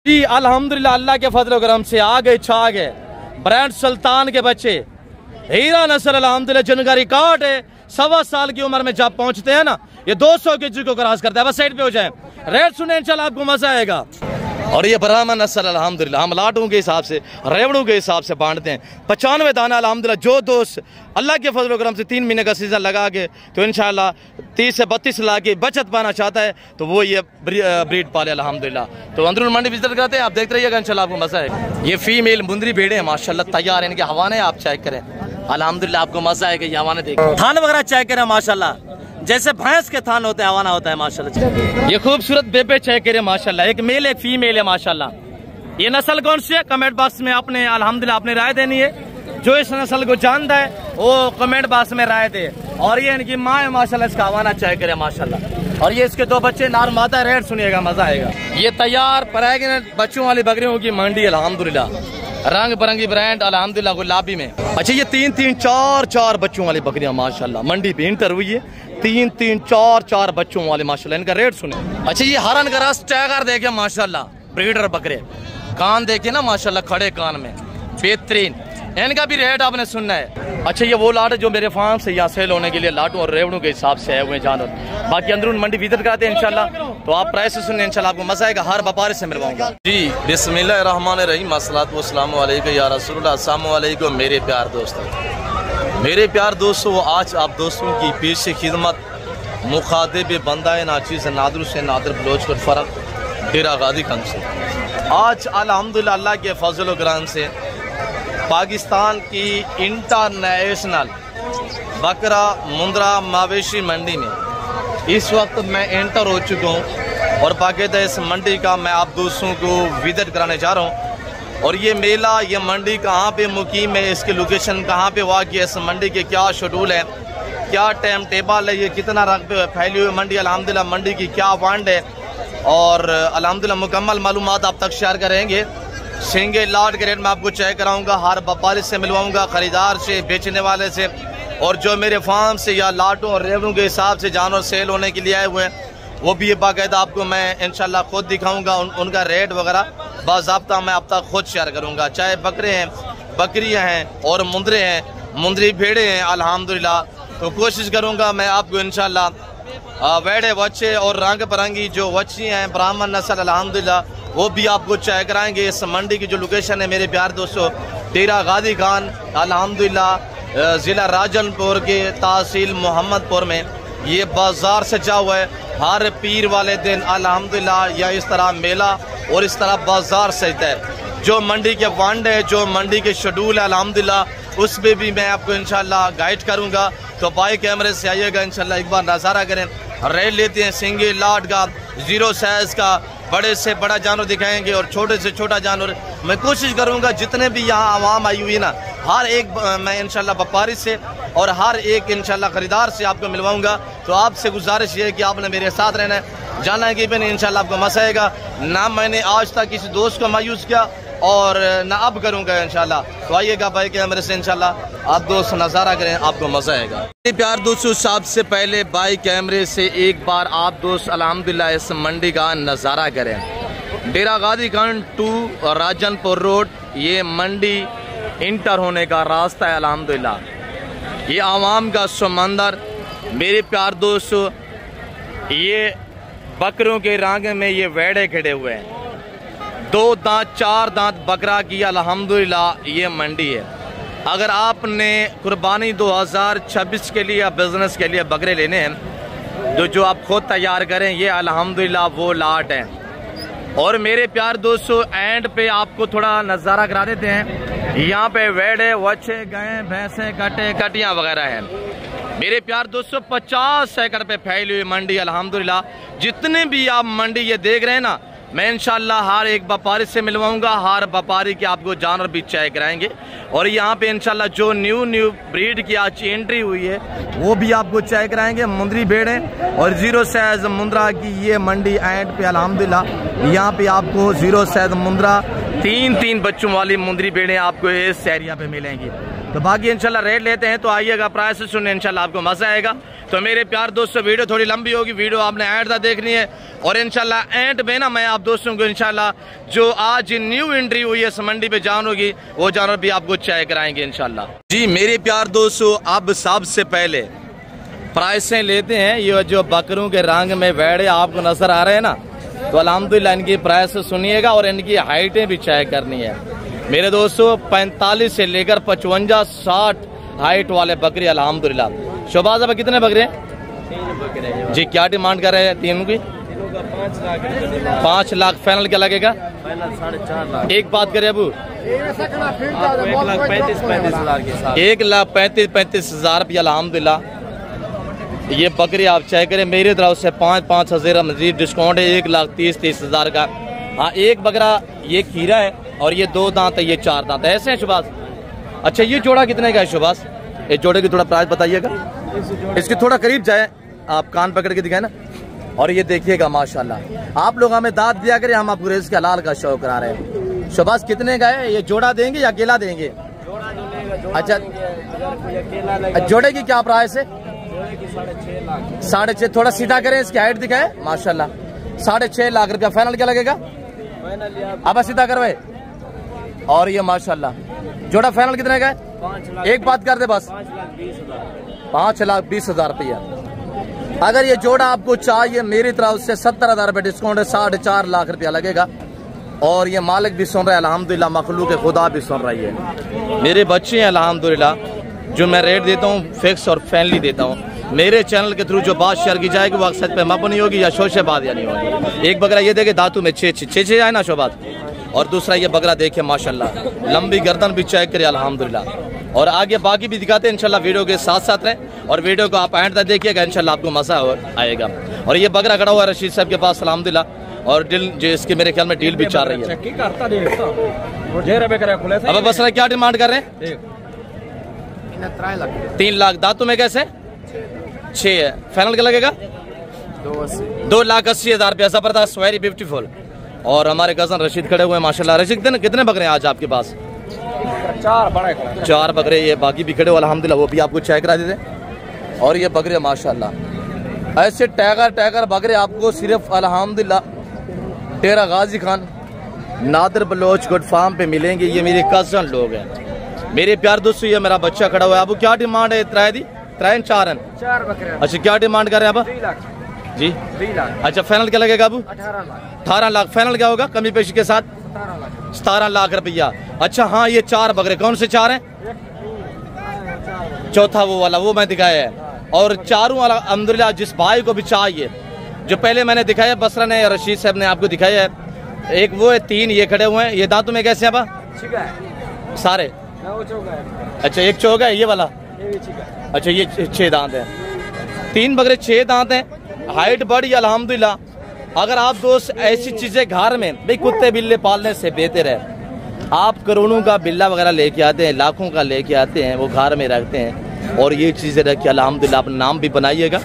जी अल्हम्दुलिल्लाह अल्लाह के फजल करम से आ गए छा गए ब्रांड सुल्तान के बच्चे हीरा नस्ल अल्हम्दुलिल्लाह जिनका रिकॉर्ड है 1.25 साल की उम्र में जब पहुंचते हैं ना ये 200 के को क्रॉस करता है। बस साइड पे हो जाए, रेट सुने इंशाल्लाह आपको मजा आएगा। और ये ब्राह्मण नस्ल अल्हम्दुलिल्लाह हम लाटों के हिसाब से रेवड़ों के हिसाब से बांटते हैं। 95 दाना अल्हम्दुलिल्लाह जो दोस्त अल्लाह के फजल करम से 3 महीने का सीजन लगा के तो इंशाल्लाह 30 से 32 लाख की बचत पाना चाहता है तो वो ये ब्रीड पाले अल्हम्दुलिल्लाह। तो अंदरून मंडी विजिट करते हैं, आप देखते रहिएगा इंशाल्लाह आपको मजा आएगा। ये फीमेल मुंदरी भेड़े हैं माशाल्लाह तैयार है, इनके हवाने आप चेक करें अल्हम्दुलिल्लाह आपको मजा आएगा। ये हवाने देखें, थान वगैरह चेक करें माशाल्लाह जैसे भैंस के थान होते हैं हवाना होता है माशाल्लाह। ये खूबसूरत बेबे चेक करें माशाल्लाह, एक मेल एक फीमेल है माशाल्लाह। ये नस्ल कौन सी है कमेंट बॉक्स में आपने अल्हम्दुलिल्लाह अपनी राय देनी है। जो इस नस्ल को जानता है वो कमेंट बॉक्स में राय दे। और ये इनकी माँ है माशाल्लाह, इसका हवाना चेक करें माशाल्लाह। और ये इसके 2 बच्चे नार माता है, रेट सुनिएगा मजा आएगा। ये तैयार प्रेग्नेंट बच्चों वाली बकरियों की मंडी अल्हम्दुलिल्लाह, रंग बिरंगी ब्रांड अल्हम्दुलिल्लाह गुलाबी में। अच्छा ये 3-3, 4-4 बच्चों वाली बकरियां माशाल्लाह मंडी पे इंटर हुई है। 3-3, 4-4 बच्चों वाले माशाल्लाह, इनका रेट सुने। अच्छा ये हरन का रस टाइगर देखे माशाल्लाह, ब्रीडर बकरे कान देखे ना माशाल्लाह, खड़े कान में बेहतरीन, इनका भी रेट आपने सुनना है। अच्छा ये वो लाट है जो मेरे फार्म से यहाँ सेल होने के लिए लाटों और रेवड़ों के हिसाब से आए हुए जानवर। बाकी अंदरून मंडी विजिट कराते हैं इंशाल्लाह, तो आप प्राइस सुनने इंशाल्लाह आपको मजा आएगा। हर व्यापारी से मिलवाऊंगा जी। बिस्मिल्लाहिर्रहमानिर्रहीम, अस्सलातु वस्सलामु अलैका या रसूलल्लाह, अस्सलामु अलैकुम मेरे प्यार दोस्तों। मेरे प्यार दोस्तों, आज आप दोस्तों की पेश खिदमत मुखातिब बंदा नाचीज़ नादर से नादर बलोच कर फ़र्क डेरा गादी खंड से। आज अल्हम्दुलिल्लाह अल्लाह के फजल व करम से पाकिस्तान की इंटरनेशनल बकरा मुंद्रा मवेशी मंडी में इस वक्त मैं एंटर हो चुका हूँ और बाकायदा इस मंडी का मैं आप दोस्तों को विजिट कराने जा रहा हूँ। और ये मेला, ये मंडी कहाँ पे मुकीम है, इसकी लोकेशन कहाँ पे वाक़ई है, इस मंडी के क्या शेड्यूल है, क्या टाइम टेबल है, ये कितना रकबे फैली हुई मंडी अल्हम्दुलिल्लाह, मंडी की क्या वांड है और अल्हम्दुलिल्लाह मुकम्मल मालूमात आप तक शेयर करेंगे। सिंगल लाट के रेट में आपको चेक कराऊंगा, हर व्यापारी से मिलवाऊंगा, खरीदार से, बेचने वाले से, और जो मेरे फार्म से या लाटों और रेवड़ों के हिसाब से जानवर सेल होने के लिए आए हुए हैं वो भी ये बाकायदा आपको मैं इंशाल्लाह खुद दिखाऊंगा। उनका रेट वगैरह बाज़ाब्ता मैं आप तक खुद शेयर करूंगा। चाहे बकरे हैं, बकरियां हैं और मुंदरे हैं, मुंदरी भेड़े हैं अल्हम्दुलिल्लाह, तो कोशिश करूंगा मैं आपको इंशाल्लाह वेड़े बच्चे और रंग बिरंगी जो बच्ची हैं ब्राह्मण नस्ल अल्हम्दुलिल्लाह वो भी आपको चेक कराएंगे। इस मंडी की जो लोकेशन है मेरे प्यार दोस्तों, डेरा गादी खान अल्हम्दुलिल्लाह, ज़िला राजनपुर के तहसील मोहम्मदपुर में ये बाज़ार सजा हुआ है। हर पीर वाले दिन अल्हम्दुलिल्लाह या इस तरह मेला और इस तरह बाज़ार सजता है। जो मंडी के वांड है, जो मंडी के शेड्यूल है अल्हम्दुलिल्लाह, उस पर भी मैं आपको इंशाल्लाह गाइड करूँगा। तो बाई कैमरे से आइएगा इंशाल्लाह, एक बार नज़ारा करें। रेट लेते हैं सिंगल लाट का, 0 साइज़ का, बड़े से बड़ा जानवर दिखाएंगे और छोटे से छोटा जानवर। मैं कोशिश करूंगा जितने भी यहाँ आवाम आई हुई ना, हर एक मैं इंशाल्लाह व्यापारी से और हर एक इंशाल्लाह खरीदार से आपको मिलवाऊंगा। तो आपसे गुजारिश ये है कि आपने मेरे साथ रहना है, जाना है कि मैंने इंशाल्लाह आपको मजा आएगा। ना मैंने आज तक किसी दोस्त को मायूस किया और ना अब करूँगा इंशाल्लाह। तो आइएगा भाई कैमरे से इंशाल्लाह आप दोस्त नज़ारा करें, आपको मज़ा आएगा। प्यार दोस्तों, सबसे पहले बाई कैमरे से एक बार आप दोस्त अल्हम्दुलिल्लाह इस मंडी का नज़ारा करें। डेरा गादी खान 2 राजनपुर रोड, ये मंडी इंटर होने का रास्ता है अल्हम्दुलिल्लाह। ये आवाम का समंदर मेरे प्यार दोस्तों, ये बकरों के रंग में ये वेड़े खड़े हुए हैं। 2 दांत 4 दांत बकरा की अल्हम्दुलिल्लाह ये मंडी है। अगर आपने कुर्बानी 2026 के लिए या बिजनेस के लिए बकरे लेने हैं जो आप खुद तैयार करें, ये अल्हम्दुलिल्लाह वो लाट है। और मेरे प्यार दोस्तों एंड पे आपको थोड़ा नज़ारा करा देते हैं। यहाँ पे वेड़े, वच्छे, गाय, भैंसे, कटे, कटियाँ वगैरह हैं। मेरे प्यार दोस्तों 50 एकड़ पे फैली हुई मंडी अल्हम्दुलिल्लाह। जितने भी आप मंडी ये देख रहे हैं ना, मैं इंशाल्लाह हर एक व्यापारी से मिलवाऊंगा, हर व्यापारी के आपको जानवर भी चेक कराएंगे। और यहाँ पे इंशाल्लाह जो न्यू ब्रीड की आज एंट्री हुई है वो भी आपको चेक कराएंगे। मुंदरी भेड़े और 0 साइज मुंद्रा की ये मंडी एंड पे अल्हम्दुलिल्लाह यहाँ पे आपको 0 साइज मुंद्रा 3-3 बच्चों वाली मुंदरी भेड़े आपको इस एरिया पे मिलेंगी। तो बाकी इंशाल्लाह रेट लेते हैं, तो आइएगा प्राइस सुनने, इंशाल्लाह आपको मजा आएगा। तो मेरे प्यार दोस्तों वीडियो थोड़ी लंबी होगी, वीडियो आपने एंड तक देखनी है। और इंशाल्लाह एंड में ना मैं आप दोस्तों को इंशाल्लाह जो आज न्यू एंट्री हुई है इस मंडी पे जानवर की, वो जानवर भी आपको चेक कराएंगे इंशाल्लाह। जी मेरे प्यार दोस्तों, अब सबसे पहले प्राइसें लेते हैं। ये जो बकरों के रंग में वेड़े आपको नजर आ रहे हैं ना, तो अल्हम्दुलिल्लाह इनकी प्राइस सुनिएगा और इनकी हाइटें भी चेक करनी है मेरे दोस्तों। 45 से लेकर 55, 60 हाइट वाले बकरी अल्हम्दुलिल्लाह। शोबाज अब कितने बकरे हैं? 3 बकरे जी। क्या डिमांड कर रहे हैं तीनों की? 5 लाख। फाइनल क्या लगेगा? 4.5 लाख। एक बात करें अबू, 1,35,000 रुपया अल्हम्दुलिल्लाह। ये बकरी आप चेक करें, मेरी तरफ से 5-5 हज़ार मजीद डिस्काउंट है, 1,30,000 का। हाँ एक बकरा ये खीरा है और ये 2 दांत है, ये 4 दांत है, ऐसे हैं शुबास। अच्छा ये जोड़ा कितने का है शुबास? ये जोड़े की थोड़ा प्राइस बताइएगा। इसके थोड़ा करीब जाए, आप कान पकड़ के दिखाए ना। और ये देखिएगा माशाल्लाह, आप लोग हमें दाद दिया करें, हम आपको रिज़्क़ हलाल का शौक करा रहे हैं। शुबास कितने का है? ये जोड़ा देंगे या अकेला देंगे? अच्छा जोड़े की क्या प्राइस है? 6.5। थोड़ा सीधा करें, इसकी हाइट दिखाए माशाल्लाह। 6.5 लाख रुपया। फाइनल क्या लगेगा? अब सीधा करवाए। और ये माशाल्लाह जोड़ा फाइनल कितने का है? 5 लाख। एक बात कर दे बस, 5,20,000 रुपया। अगर ये जोड़ा आपको चाहिए मेरी तरफ से 70,000 रुपये डिस्काउंट है, 4.5 लाख रुपया लगेगा। और ये मालिक भी सुन रहा है अल्हम्दुलिल्लाह, मखलूक खुदा भी सुन रही है। मेरे बच्चे हैं अल्हम्दुलिल्लाह, जो मैं रेट देता हूँ फिक्स और फैनली देता हूँ। मेरे चैनल के थ्रू जो बात शेयर की जाएगी वो अक्सर पे मबनी होगी या शोशेबाद या नहीं होगी। एक बकरा ये देखे दांतों में 6 आए ना शोबाद। और दूसरा ये बकरा देखे माशाल्लाह, लंबी गर्दन भी चेक करे अल्हम्दुलिल्लाह। और आगे बाकी भी दिखाते हैं इंशाल्लाह, वीडियो के साथ साथ रहें और वीडियो को आप एंड तक देखिएगा, इंशाल्लाह आपको मजा आएगा। और ये बकरा खड़ा हुआ है रशीद साहब के पास अल्हम्दुलिल्लाह, और डील जो इसके मेरे ख्याल में डील भी चल रही है। अब बस क्या डिमांड कर रहे हैं? 3 लाख। दांतों में कैसे? 6 है। फाइनल क्या लगेगा? 2,80,000 रुपया। जबरदस्त, वेरी ब्यूटीफुल। और हमारे कजन रशीद खड़े हुए हैं माशाल्लाह। रशीद कितने बकरे हैं आज आपके पास? 4 बकरे। ये बाकी भी खड़े हो अल्हम्दुलिल्लाह, वो भी आपको चेक करा देते। और ये बकरे माशाल्लाह ऐसे टैगर बकरे आपको सिर्फ अल्हम्दुलिल्लाह डेरा गाजी खान नादिर बलोच गुड फार्म पे मिलेंगे। ये मेरे कजन लोग हैं मेरे प्यार दोस्तों। ये मेरा बच्चा खड़ा हुआ है। अब क्या डिमांड है? 3-4 बकरे। अच्छा क्या डिमांड कर रहे हैं अब? 3 लाख जी। 3 लाख। अच्छा फाइनल क्या लगेगा अब? 18 लाख। फाइनल क्या होगा कमी पेशी के साथ? 17 लाख रुपया। अच्छा हाँ ये 4 बकरे कौन से 4 हैं? चौथा वो वाला, वो मैं दिखाया है। और चारों वाला अल्हम्दुलिल्लाह जिस भाई को भी चाहिए, जो पहले मैंने दिखाया बसरा ने, रशीद साहब ने आपको दिखाया है। एक वो है, 3 ये खड़े हुए हैं। ये दांतों में कैसे अब? सारे। अच्छा एक चौगा है ये वाला। अच्छा ये 6 दांत है। 3 बकरे 6 दांत हैं। हाइट बड़ी अल्हम्दुलिल्लाह। अगर आप दोस्त ऐसी चीजें घर में, भाई कुत्ते बिल्ले पालने से बेहतर है आप करोड़ों का बिल्ला वगैरह लेके आते हैं, लाखों का लेके आते हैं, वो घर में रखते हैं। और ये चीजें रख के अल्हम्दुलिल्लाह अपना नाम भी बनाइएगा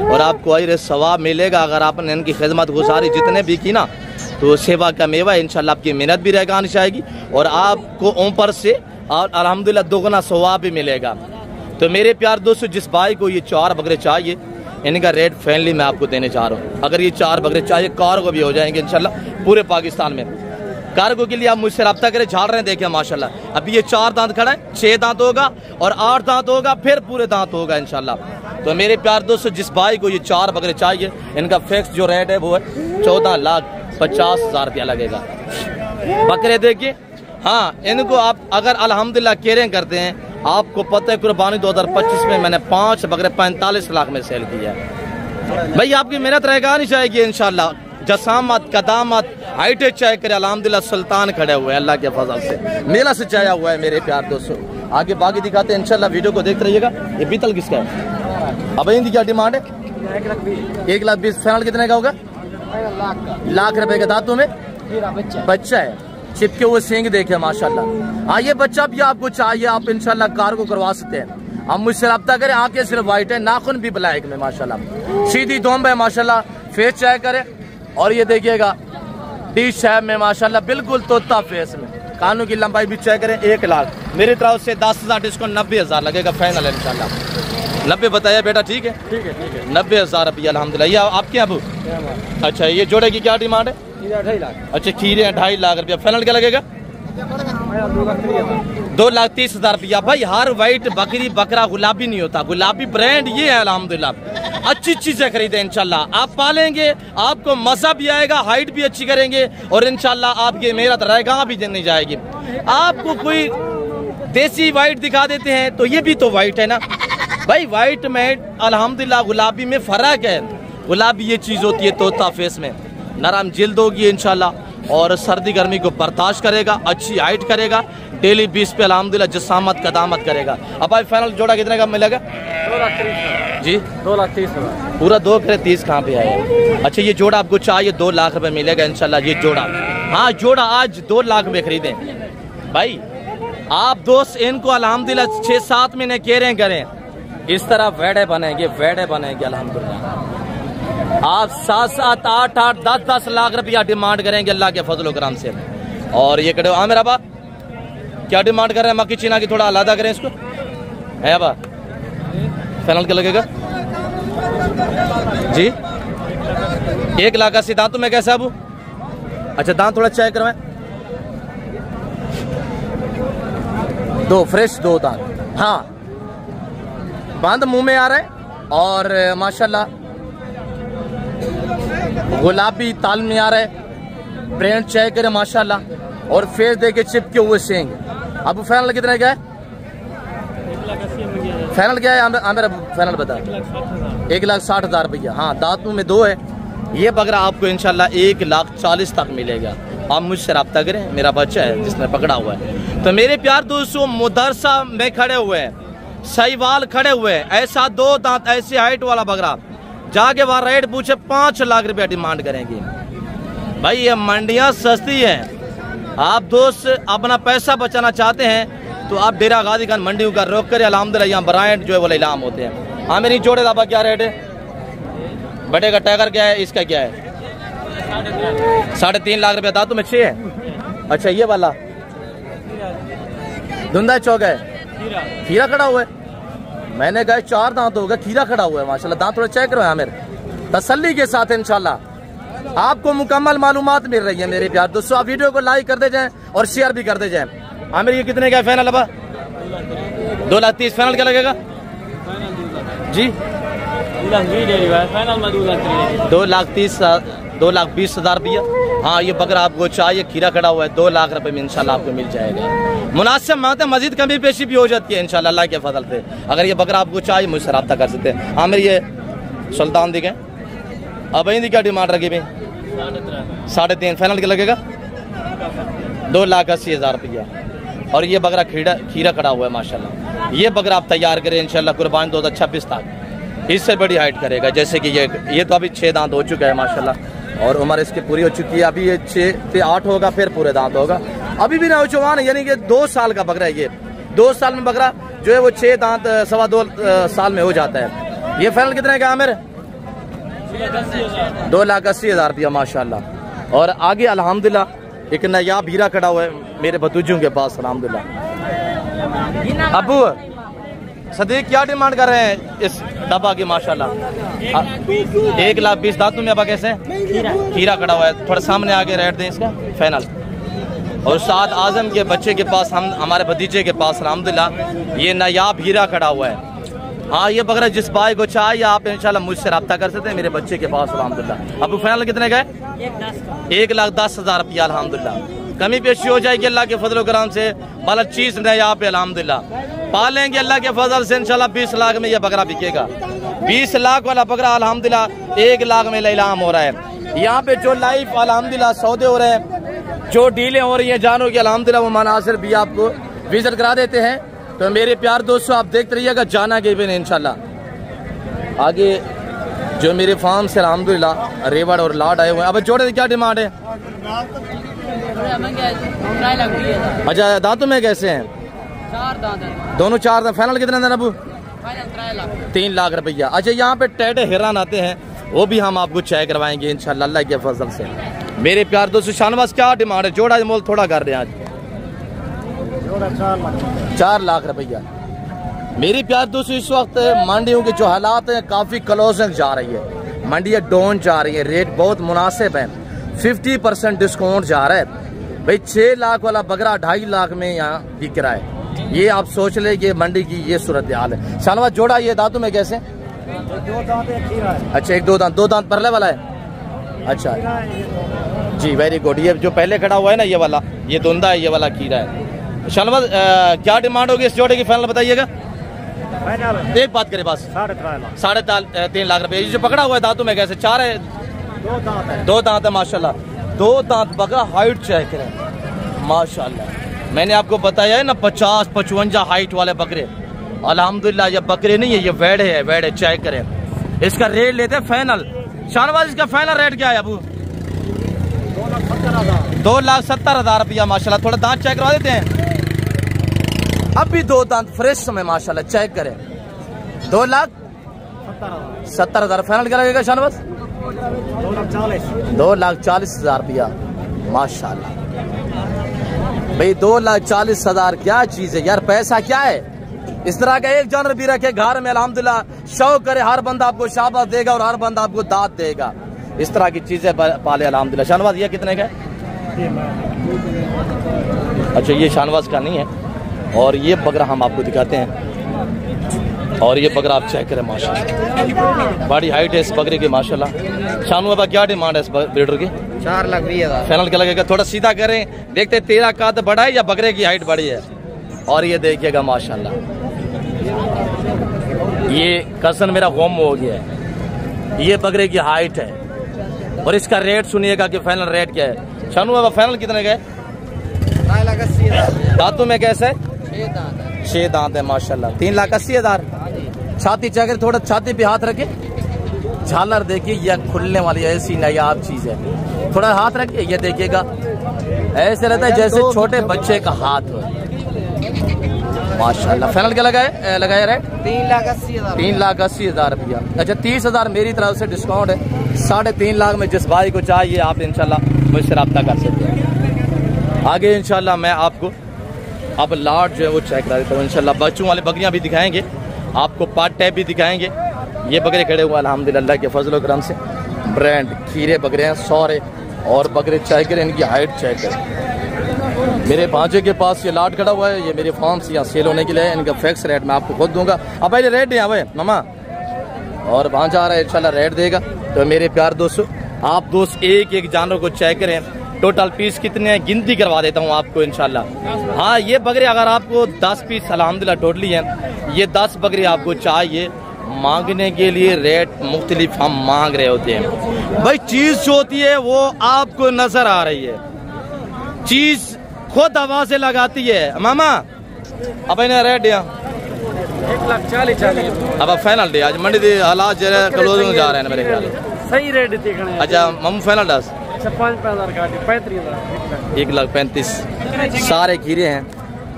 और आपको अजर सवाब मिलेगा। अगर आपने इनकी खिदमत गुजारी जितने भी की ना, तो सेवा का मेवा इंशाल्लाह आपकी मेहनत भी रहेगा आनी और आपको ऊपर से और अल्हम्दुलिल्लाह दोगुना सवाब भी मिलेगा। तो मेरे प्यार दोस्तों, जिस भाई को ये 4 बकरे चाहिए, इनका रेट फैनली मैं आपको देने चाह रहा हूँ। अगर ये 4 बकरे चाहिए, कार्गो भी हो जाएंगे इंशाल्लाह पूरे पाकिस्तान में। कार्गो के लिए आप मुझसे रब्ता करें। झाड़ रहे हैं देखें माशाल्लाह। अभी ये 4 दांत खड़ा है, 6 दांत होगा और 8 दांत होगा, फिर पूरे दांत होगा इंशाल्लाह। तो मेरे प्यार दोस्तों, जिस भाई को ये 4 बकरे चाहिए, इनका फिक्स जो रेट है वो है 14,50,000 रुपया लगेगा। बकरे देखिए। हाँ इनको आप अगर अल्हम्दुलिल्लाह केयरिंग करते हैं, आपको पता है कुर्बानी 2025 में मैंने 5 बकरे 45 लाख में सेल किया है। भाई आपकी मेहनत रहेगा नहीं चाहिए इंशाल्लाह। जसामत, कदामत, हाइटें चेक करे अल्हम्दुलिल्लाह। सुल्तान खड़े हुए हैं अल्लाह के फजल से, मेला से चाया हुआ है मेरे प्यार दोस्तों। आगे बाकी दिखाते हैं इंशाल्लाह, वीडियो को देखते रहिएगा। ये बीतल किसका है? अब इनकी क्या डिमांड है? 1,20,000। फाइनल कितने का होगा? लाख रुपए के। दांतों में बच्चा है, चिपके हुए सींग देखे माशाल्लाह। हाँ ये बच्चा भी आपको चाहिए, आप इंशाल्लाह कार्गो करवा सकते हैं। आप मुझसे रब्ता करें। आंखें सिर्फ वाइट है, नाखून भी ब्लैक में माशाल्लाह। सीधी दोंब है माशाल्लाह। फेस चेक करें और ये देखिएगा टी शैप में माशाल्लाह, बिल्कुल तोता फेस में। कानों की लंबाई भी चेक करें। 1 लाख। मेरी तरफ से 10,000 डिस्काउंट 90,000 लगेगा फाइनल इंशाल्लाह। 90 बताया बेटा, ठीक है? ठीक है, ठीक है। 90,000 रुपया अल्हम्दुलिल्लाह। ये आपके अबू? अच्छा, ये जोड़े की क्या डिमांड है? 2.5 लाख। अच्छा, खीरे 2.5 लाख रुपया। फाइनल क्या लगेगा? 2,30,000 रुपया। भाई हर वाइट बकरी बकरा गुलाबी नहीं होता, गुलाबी ब्रांड ये है अल्हम्दुलिल्लाह। अच्छी चीजें खरीदें इंशाल्लाह, आप पालेंगे आपको मजा भी आएगा, हाइट भी अच्छी करेंगे और इंशाल्लाह आपकी मेहनत रहेगा भी नहीं जाएगी। आपको कोई देसी वाइट दिखा देते हैं तो ये भी तो वाइट है ना भाई, वाइट में अल्हम्दुलिल्लाह गुलाबी में फर्क है। गुलाबी ये चीज होती है तोता फेस में, नरम जिल्द होगी इंशाल्लाह और सर्दी गर्मी को बर्दाश्त करेगा, अच्छी हाइट करेगा, डेली 20 पे अल्हम्दुलिल्लाह जसामत कदामत करेगा। अब भाई फाइनल जोड़ा कितने का मिलेगा? 2,30,000 जी, 2,30,000 पूरा 2 करे 30 कहाँ पे आया? अच्छा, ये जोड़ा आपको चाहिए 2 लाख रुपए मिलेगा इंशाल्लाह। ये जोड़ा, हाँ जोड़ा आज 2 लाख में खरीदें भाई। आप दोस्त इनको अल्हम्दुलिल्लाह 6-7 महीने केयरिंग करें, इस तरह वेड़े बनेंगे अल्हम्दुलिल्लाह। आप 7-7, 8-8, 10-10 लाख रुपया डिमांड करेंगे अल्लाह के फजल करम से। और ये कड़े आमिर अबा क्या डिमांड कर रहे हैं? मक्की चीना की थोड़ा अलग करें इसको, है अबा? फाइनल क्या लगेगा जी? 1,80,000। दांतों में कैसा अबू? अच्छा, दांत थोड़ा चेक करवाएं। 2 फ्रेश 2 दांत, हाँ बंद मुंह में आ रहा है और माशाल्लाह गुलाबी ताल में आ रहा है। ब्रेन चेक करे माशाल्लाह और फेस देके चिपके हुए सेंग। अब फाइनल कितने का है? फाइनल क्या है आमिर? फाइनल बता। 1,60,000 रुपया। हाँ, दांतों में 2 है। ये बकरा आपको इंशाल्लाह 1,40,000 तक मिलेगा। आप मुझसे रब्ता करें, मेरा बच्चा है जिसने पकड़ा हुआ है। तो मेरे प्यार दोस्तों, मदरसा में खड़े हुए हैं, सहीवाल खड़े हुए हैं, ऐसा 2 दांत ऐसी हाइट वाला बकरा जाके वहां रेट पूछे 5 लाख रुपया डिमांड करेंगे भाई। ये मंडियां सस्ती हैं। आप दोस्त अपना पैसा बचाना चाहते हैं तो आप डेरा गाजी खान मंडियों का रोक कर अल्हम्दुलिल्लाह यहाँ ब्रांड जो है वो इलाम होते हैं। हाँ, मेरी जोड़े दाबा क्या रेट है? बड़े का टाइगर क्या है, इसका क्या है? 3.5 लाख रुपया। दांतों में 6 है। अच्छा, ये वाला धुंधा चौक है, खीरा खड़ा हुआ है। मैंने कहा 4 दांत हो गए, खीरा खड़ा हुआ है माशाल्लाह। दांत थोड़ा चेक करो आमिर, तसल्ली के साथ इंशाल्लाह आपको मुकम्मल मालूमात मिल रही है मेरे प्यार दोस्तों। आप वीडियो को लाइक करते जाएं और शेयर भी करते जाएं। आमिर ये कितने का फाइनल? अब 2,30,000 फाइनल क्या लगेगा जी? 2,20,000 रुपया। हाँ, ये बकरा आपको चाहिए, खीरा खड़ा हुआ है, 2 लाख रुपए में इंशाल्लाह आपको मिल जाएगा। मुनासिब मांगते हैं, मजीद कमी पेशी भी हो जाती है इंशाल्लाह अल्लाह के फजल से। अगर ये बकरा आपको चाहिए मुझसे रब्ता कर सकते हैं। हाँ, मेरी ये सुल्तान दिखे अब इन क्या डिमांड रखी भाई? 3.5 फाइनल क्या लगेगा? 2,80,000 रुपया। और ये बकरा खीरा खड़ा हुआ है माशाल्लाह। ये बकरा आप तैयार करें इंशाल्लाह कुर्बानी 2026 तक, इससे बड़ी हाइट करेगा। जैसे कि ये तो अभी 6 दांत हो चुका है माशाल्लाह और उम्र इसकी पूरी हो चुकी है। अभी ये 6 से 8 होगा, फिर पूरे दांत होगा। अभी भी नौजवान है, यानी कि 2 साल का बकरा है। ये 2 साल में बकरा जो है वो 6 दांत 2.25 साल में हो जाता है। ये फाइनल कितने का आमिर? 2,80,000 रुपया माशाल्लाह। और आगे अल्हम्दुलिल्लाह एक नया हीरा खड़ा हुआ है मेरे भतीजों के पास अल्हम्दुलिल्लाह। अबू सदीक क्या डिमांड कर रहे हैं इस डब्बा की माशाल्लाह? 1,20,000। दांतों में अब कैसे खीरा खड़ा हुआ है? थोड़ा सामने आगे रेट दें इसका फाइनल। और साथ आजम के बच्चे के पास, हमारे भतीजे के पास अल्हम्दुलिल्लाह ये नायाब हीरा खड़ा हुआ है। हाँ, ये बकरा जिस भाई को चाहिए आप इंशाल्लाह मुझसे रब्ता कर सकते हैं, मेरे बच्चे के पास अल्हम्दुलिल्लाह। अब फाइनल कितने का है? 1,10,000 रुपया अल्हम्दुलिल्लाह। कमी पेशी हो जाएगी अल्लाह के फजल करम से। बाला चीज नहीं यहाँ पे अल्हम्दुलिल्लाह पालेंगे अल्लाह के फजल से इंशाल्लाह। 20 लाख में ये बकरा बिकेगा। 20 लाख वाला बकरा अल्हम्दुलिल्लाह 1 लाख में इलाम हो रहा है। यहाँ पे जो लाइफ अल्हम्दुलिल्लाह सौदे हो रहे हैं, जो डीलें हो रही हैं जानों की अल्हम्दुलिल्लाह, वो मनासिर भी आपको विजिट करा देते हैं। तो मेरे प्यार दोस्तों आप देखते रहिएगा जाना के भी नहीं इंशाल्लाह। आगे जो मेरे फार्म से अल्हम्दुलिल्लाह रेवड़ और लाड आए हुए हैं। अब जोड़े की क्या डिमांड है? अच्छा, दांतों में कैसे हैं? 4 दांत हैं। दोनों 4 दांत। फाइनल कितने देना अबू? 3 लाख रुपया। अच्छा, यहाँ पे टेढ़े हिरन आते हैं, वो भी हम आपको चेक करवाएंगे इंशाल्लाह अल्लाह के फजल से। मेरे प्यार दोस्तों शाहनवाज क्या डिमांड है? जोड़ा मोल थोड़ा कर रहे हैं आज। 4 लाख रुपया। मेरी प्यार दोस्तों, इस वक्त मंडियों के जो हालात हैं काफ़ी क्लोजिंग जा रही है, मंडियाँ डाउन जा रही है, रेट बहुत मुनासिब है, 50% डिस्काउंट जा रहा है भाई। 6 लाख वाला बकरा 2.5 लाख में यहाँ बिक रहा है। ये आप सोच ले कि मंडी की ये सूरत हाल है। शानवाज जोड़ा ये दांतों में कैसे? 2 दांत एक खीरा है। अच्छा, 2 दांत परले वाला है। अच्छा जी, वेरी गुड। ये जो पहले खड़ा हुआ है ना, ये वाला, ये धुंधा है, ये वाला खीरा है। शानवाज क्या डिमांड होगी इस जोड़े की, फाइनल बताइएगा। एक बात करें बस, 3.5 लाख रुपए। ये जो पकड़ा हुआ है दांतों में कैसे? 4 है, 2 दांत है माशाल्लाह। 2 दांत बकरा, हाइट चेक करें माशाल्लाह। मैंने आपको बताया है ना 50-55 हाइट वाले बकरे, अल्हम्दुलिल्लाह ये बकरे नहीं है, ये वेड़े है, वेड़े चेक करें। इसका रेट लेते हैं फाइनल। शानवाज इसका फाइनल रेट क्या है अबू? 2,70,000 रुपया माशाल्लाह। थोड़ा दांत चेक करवा देते हैं। अभी 2 दांत फ्रेश समय माशाल्लाह, चेक करें। 2,70,000 फाइनल क्या लगेगा शानवाज? 2,40,000 रुपया माशाल्लाह भाई। 2,40,000 क्या चीज है यार, पैसा क्या है। इस तरह का एक जानवर भी रखे घर में, अल्हम्दुलिल्लाह शौक करे, हर बंदा आपको शाबाश देगा और हर बंदा आपको दाद देगा। इस तरह की चीजें पाले अल्हम्दुलिल्लाह। शानवाज ये कितने का है? अच्छा, ये शानवाज का नहीं है। और ये बकरा हम आपको दिखाते हैं, और ये बकरा आप चेक करें माशाल्लाह, बड़ी हाइट है इस बकरे की माशाल्लाह। शानू बाबा क्या डिमांड है इस ब्रीडर की? 4,20,000 फाइनल क्या लगेगा? थोड़ा सीधा करें, देखते तेरा कद बड़ा है या बकरे की हाइट बड़ी है। और ये देखिएगा माशाल्लाह, ये कसन मेरा गुम हो गया है, ये बकरे की हाइट है। और इसका रेट सुनिएगा कि फाइनल रेट क्या है। शानू बाबा फाइनल कितने का है? 3,80,000। दांतों में कैसे है? 6 दांत है माशाल्लाह। 3,80,000। छाती चेक, थोड़ा छाती पे हाथ रखे, झालर देखिए, यह खुलने वाली ऐसी नायाब चीज है। थोड़ा हाथ रखिए, ये देखिएगा ऐसे रहता है जैसे छोटे बच्चे का हाथ हो माशाल्लाह। फाइनल क्या लगाया रेट? 3,80,000। 3,80,000 रुपया। अच्छा, 30,000 मेरी तरफ से डिस्काउंट है। 3.5 लाख में जिस भाई को चाहिए आप इंशाल्लाह मुझसे रब्ता कर सकते हैं। आगे इंशाल्लाह मैं आपको अब लाट जो है वो चेक करा देता हूँ इंशाल्लाह। बच्चों वाली बकरियाँ भी दिखाएंगे आपको, पार्ट टैप भी दिखाएंगे। ये बकरे खड़े हुए अल्हम्दुलिल्लाह के फजल करम से, ब्रांड खीरे बकरे हैं, सौरे और बकरे चेक करें, इनकी हाइट चेक करें। मेरे भांजे के पास ये लाट खड़ा हुआ है, ये मेरे फार्म से यहाँ सेल होने के लिए है। इनका फिक्स रेट मैं आपको खुद दूंगा। अब पहले रेट नहीं आवे मामा, और भांजा आ रहा है इंशाल्लाह रेट देगा। तो मेरे प्यार दोस्तों, आप दोस्त एक एक जानवर को चेक करें, टोटल पीस कितने हैं गिनती करवा देता हूँ आपको इंशाल्लाह। हाँ, ये बकरे अगर आपको 10 पीस अल्हम्दुलिल्लाह टोटली हैं, ये 10 बकरे आपको चाहिए, मांगने के लिए रेट मुख्तलिफ हम मांग रहे होते हैं भाई। चीज जो होती है वो आपको नजर आ रही है, चीज खुद आवाजें लगाती है मामा। अब इन्हें रेट दिया 1,40,000। अब फाइनल डे आज मंडी के हालात जरा क्लोजिंग जा रहे हैं मेरे ख्याल। सही रेट दिखने। अच्छा मम फाइनल 10 5,000 का 35,000। 1,35,000 सारे खीरे हैं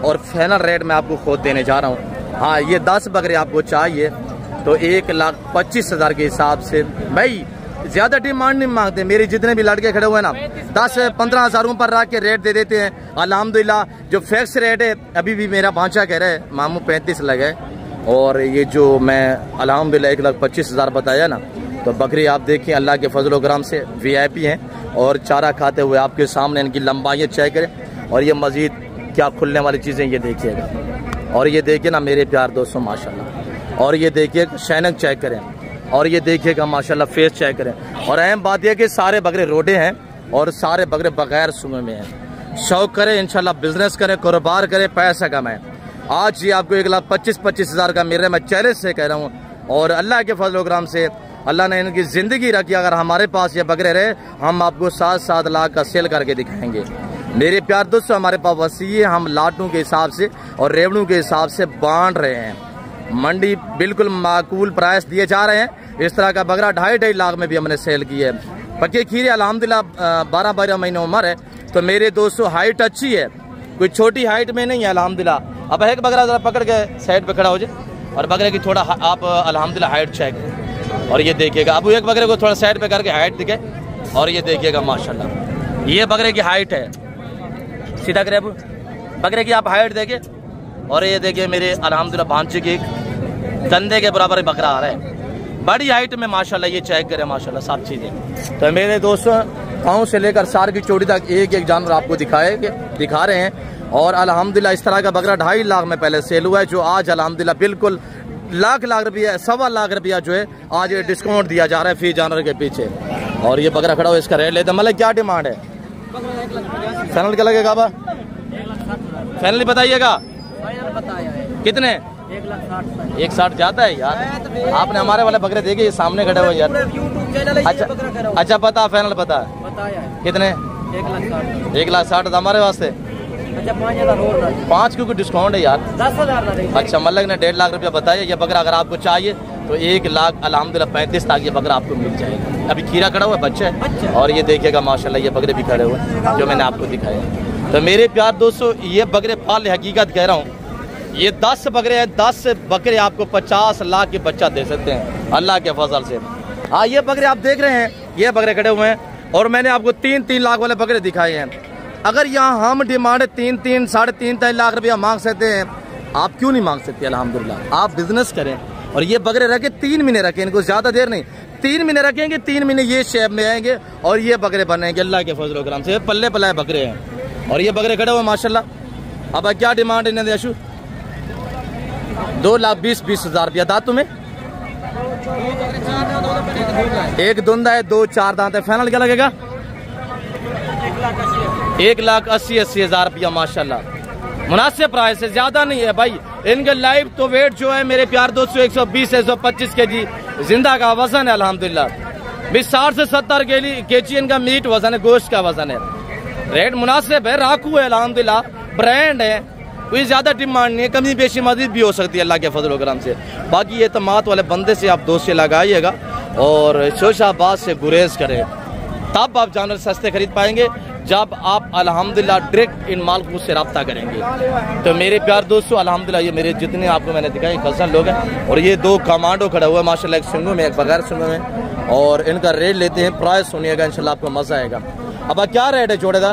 और फाइनल रेट मैं आपको खुद देने जा रहा हूँ। हाँ, ये 10 बकरे आपको चाहिए तो 1,25,000 के हिसाब से भाई, ज्यादा डिमांड नहीं मांगते। मेरे जितने भी लड़के खड़े हुए ना 10-15,000 पर रख के रेट दे देते हैं अल्हम्दुलिल्लाह। जो फिक्स रेट है, अभी भी मेरा भांचा कह रहा है मामू 35 लगे, और ये जो मैं अल्हम्दुलिल्लाह 1,25,000 बताया ना, तो बकरी आप देखें अल्लाह के फजल करम से VIP हैं और चारा खाते हुए आपके सामने इनकी लंबाइयाँ चेक करें। और ये मजीद क्या खुलने वाली चीज़ें ये देखिएगा। और ये देखिए ना मेरे प्यार दोस्तों माशाल्लाह, और ये देखिए शैनक चेक करें, और ये देखिएगा माशाल्लाह फेस चेक करें। और अहम बात यह कि सारे बकरे रोडे हैं और सारे बकरे बगैर सुमे में हैं। शौक करें इंशाल्लाह, बिजनेस करें, कारोबार करें, पैसा कमाएं। आज ये आपको 1,25,000 का मेरे मैं चैलेंज से कह रहा हूँ। और अल्लाह के फजल करम से अल्लाह ने इनकी ज़िंदगी रखी, अगर हमारे पास ये बकरे रहे हम आपको 7-7 लाख का सेल करके दिखाएंगे। मेरे प्यार दोस्तों, हमारे पास वसी है, हम लाटों के हिसाब से और रेवड़ों के हिसाब से बांट रहे हैं। मंडी बिल्कुल माकूल प्राइस दिए जा रहे हैं। इस तरह का बकरा 2.5 लाख में भी हमने सेल किया है। पक्के खीरे अल्हम्दुलिल्लाह 12-12 महीने उम्र है। तो मेरे दोस्तों हाइट अच्छी है, कोई छोटी हाइट में नहीं है अल्हम्दुलिल्लाह। अब एक बकरा जरा पकड़ के साइड पे खड़ा हो जाए और बकरे की थोड़ा आप अल्हम्दुलिल्लाह हाइट चेक। और ये देखिएगा, अब एक बकरे को थोड़ा साइड पे करके हाइट दिखे, और ये देखिएगा माशाल्लाह ये बकरे की हाइट है। सीधा करे अब बकरे की आप हाइट देखिए, और ये देखिए मेरे अल्हम्दुलिल्लाह भांजे के कंधे के बराबर बकरा आ रहा है, बड़ी हाइट में माशाल्लाह। ये चेक करें माशाल्लाह सब चीज़ें। तो मेरे दोस्तों गाँव से लेकर सार की चोटी तक एक एक जानवर आपको दिखा रहे हैं। और अल्हम्दुलिल्लाह इस तरह का बकरा 2.5 लाख में पहले सेल हुआ है, जो आज अल्हम्दुलिल्लाह बिल्कुल लाख रुपया 1.25 लाख रुपया जो है आज डिस्काउंट दिया जा रहा है फी जानवर के पीछे। और ये बकरा खड़ा हुआ, इसका रेट लेते मतलब क्या डिमांड है? फाइनल क्या लगेगा? फाइनल बताइएगा कितने? 1.60 जाता है यार। आपने हमारे वाले बकरे देखे, ये सामने खड़े हुए यार। अच्छा पता, फाइनल पता कितने? 1,60,000 हमारे वास्ते। 5 क्योंकि डिस्काउंट है यार। 10,000। अच्छा मल्लक ने 1.5 लाख रुपया बताया। ये बकरा अगर आपको चाहिए तो 1 लाख अल्हम्दुलिल्लाह 35 तक ये बकरा आपको मिल जाएगा। अभी खीरा खड़ा हुआ है बच्चा है। और ये देखिएगा माशाल्लाह ये बकरे भी खड़े हुए हैं जो मैंने आपको दिखाया। तो मेरे प्यार दोस्तों ये बकरे पाल हकीकत कह रहा हूँ, ये 10 बकरे हैं, 10 बकरे आपको 50 लाख के बच्चा दे सकते हैं अल्लाह के फजल से। हाँ ये बकरे आप देख रहे हैं, ये बकरे खड़े हुए हैं। और मैंने आपको 3-3 लाख वाले बकरे दिखाए हैं। अगर यहाँ हम डिमांड 3-3, 3.5 लाख रुपया मांग सकते हैं, आप क्यों नहीं मांग सकते? अल्हम्दुलिल्लाह आप बिजनेस करें और ये बकरे रखे 3 महीने रखें, इनको ज्यादा देर नहीं, 3 महीने रखेंगे, 3 महीने ये शेप में आएंगे और ये बकरे बनेंगे अल्लाह के फजल करम से। पल्ले पलाए बकरे हैं और ये बकरे खड़े हुए माशाल्लाह। अब क्या डिमांड है इन्हें यशु? 2,20,000 रुपया। दांतों में एक धुंधा है, 2-4 दांत है। फाइनल क्या लगेगा? 1,80,000 रुपया माशाल्लाह। मुनासिब प्राइस है, ज्यादा नहीं है भाई। इनके लाइव तो वेट जो है मेरे प्यार दोस्तों 120-125 केजी जिंदा का वजन है अल्हम्दुलिल्लाह। 60 से 70 केजी इनका मीट वजन है, गोश्त का वजन है। रेट मुनासिब है, राकू है अल्हम्दुलिल्लाह, ब्रांड है, कोई ज्यादा डिमांड नहीं है, कमी बेशी मजीद भी हो सकती है अल्लाह के फजल करम से। बाकी ये तमात वाले बंदे से आप दोस्त से लगाइएगा और शोशाबाद से गुरेज करें, तब आप जानवर सस्ते खरीद पाएंगे जब आप अल्हम्दुलिल्लाह डायरेक्ट इन माल से रब्ता करेंगे। तो मेरे प्यार दोस्तों अल्हम्दुलिल्लाह ये मेरे जितने आपको मैंने दिखाए कज़न लोग हैं। और ये 2 कमांडो खड़ा हुआ है माशाल्लाह, एक सिंगों में एक बगैर सिंगों में। और इनका रेट लेते हैं, प्राइस सुनिएगा इंशाल्लाह आपको मजा आएगा। अब क्या रेट है जोड़े का?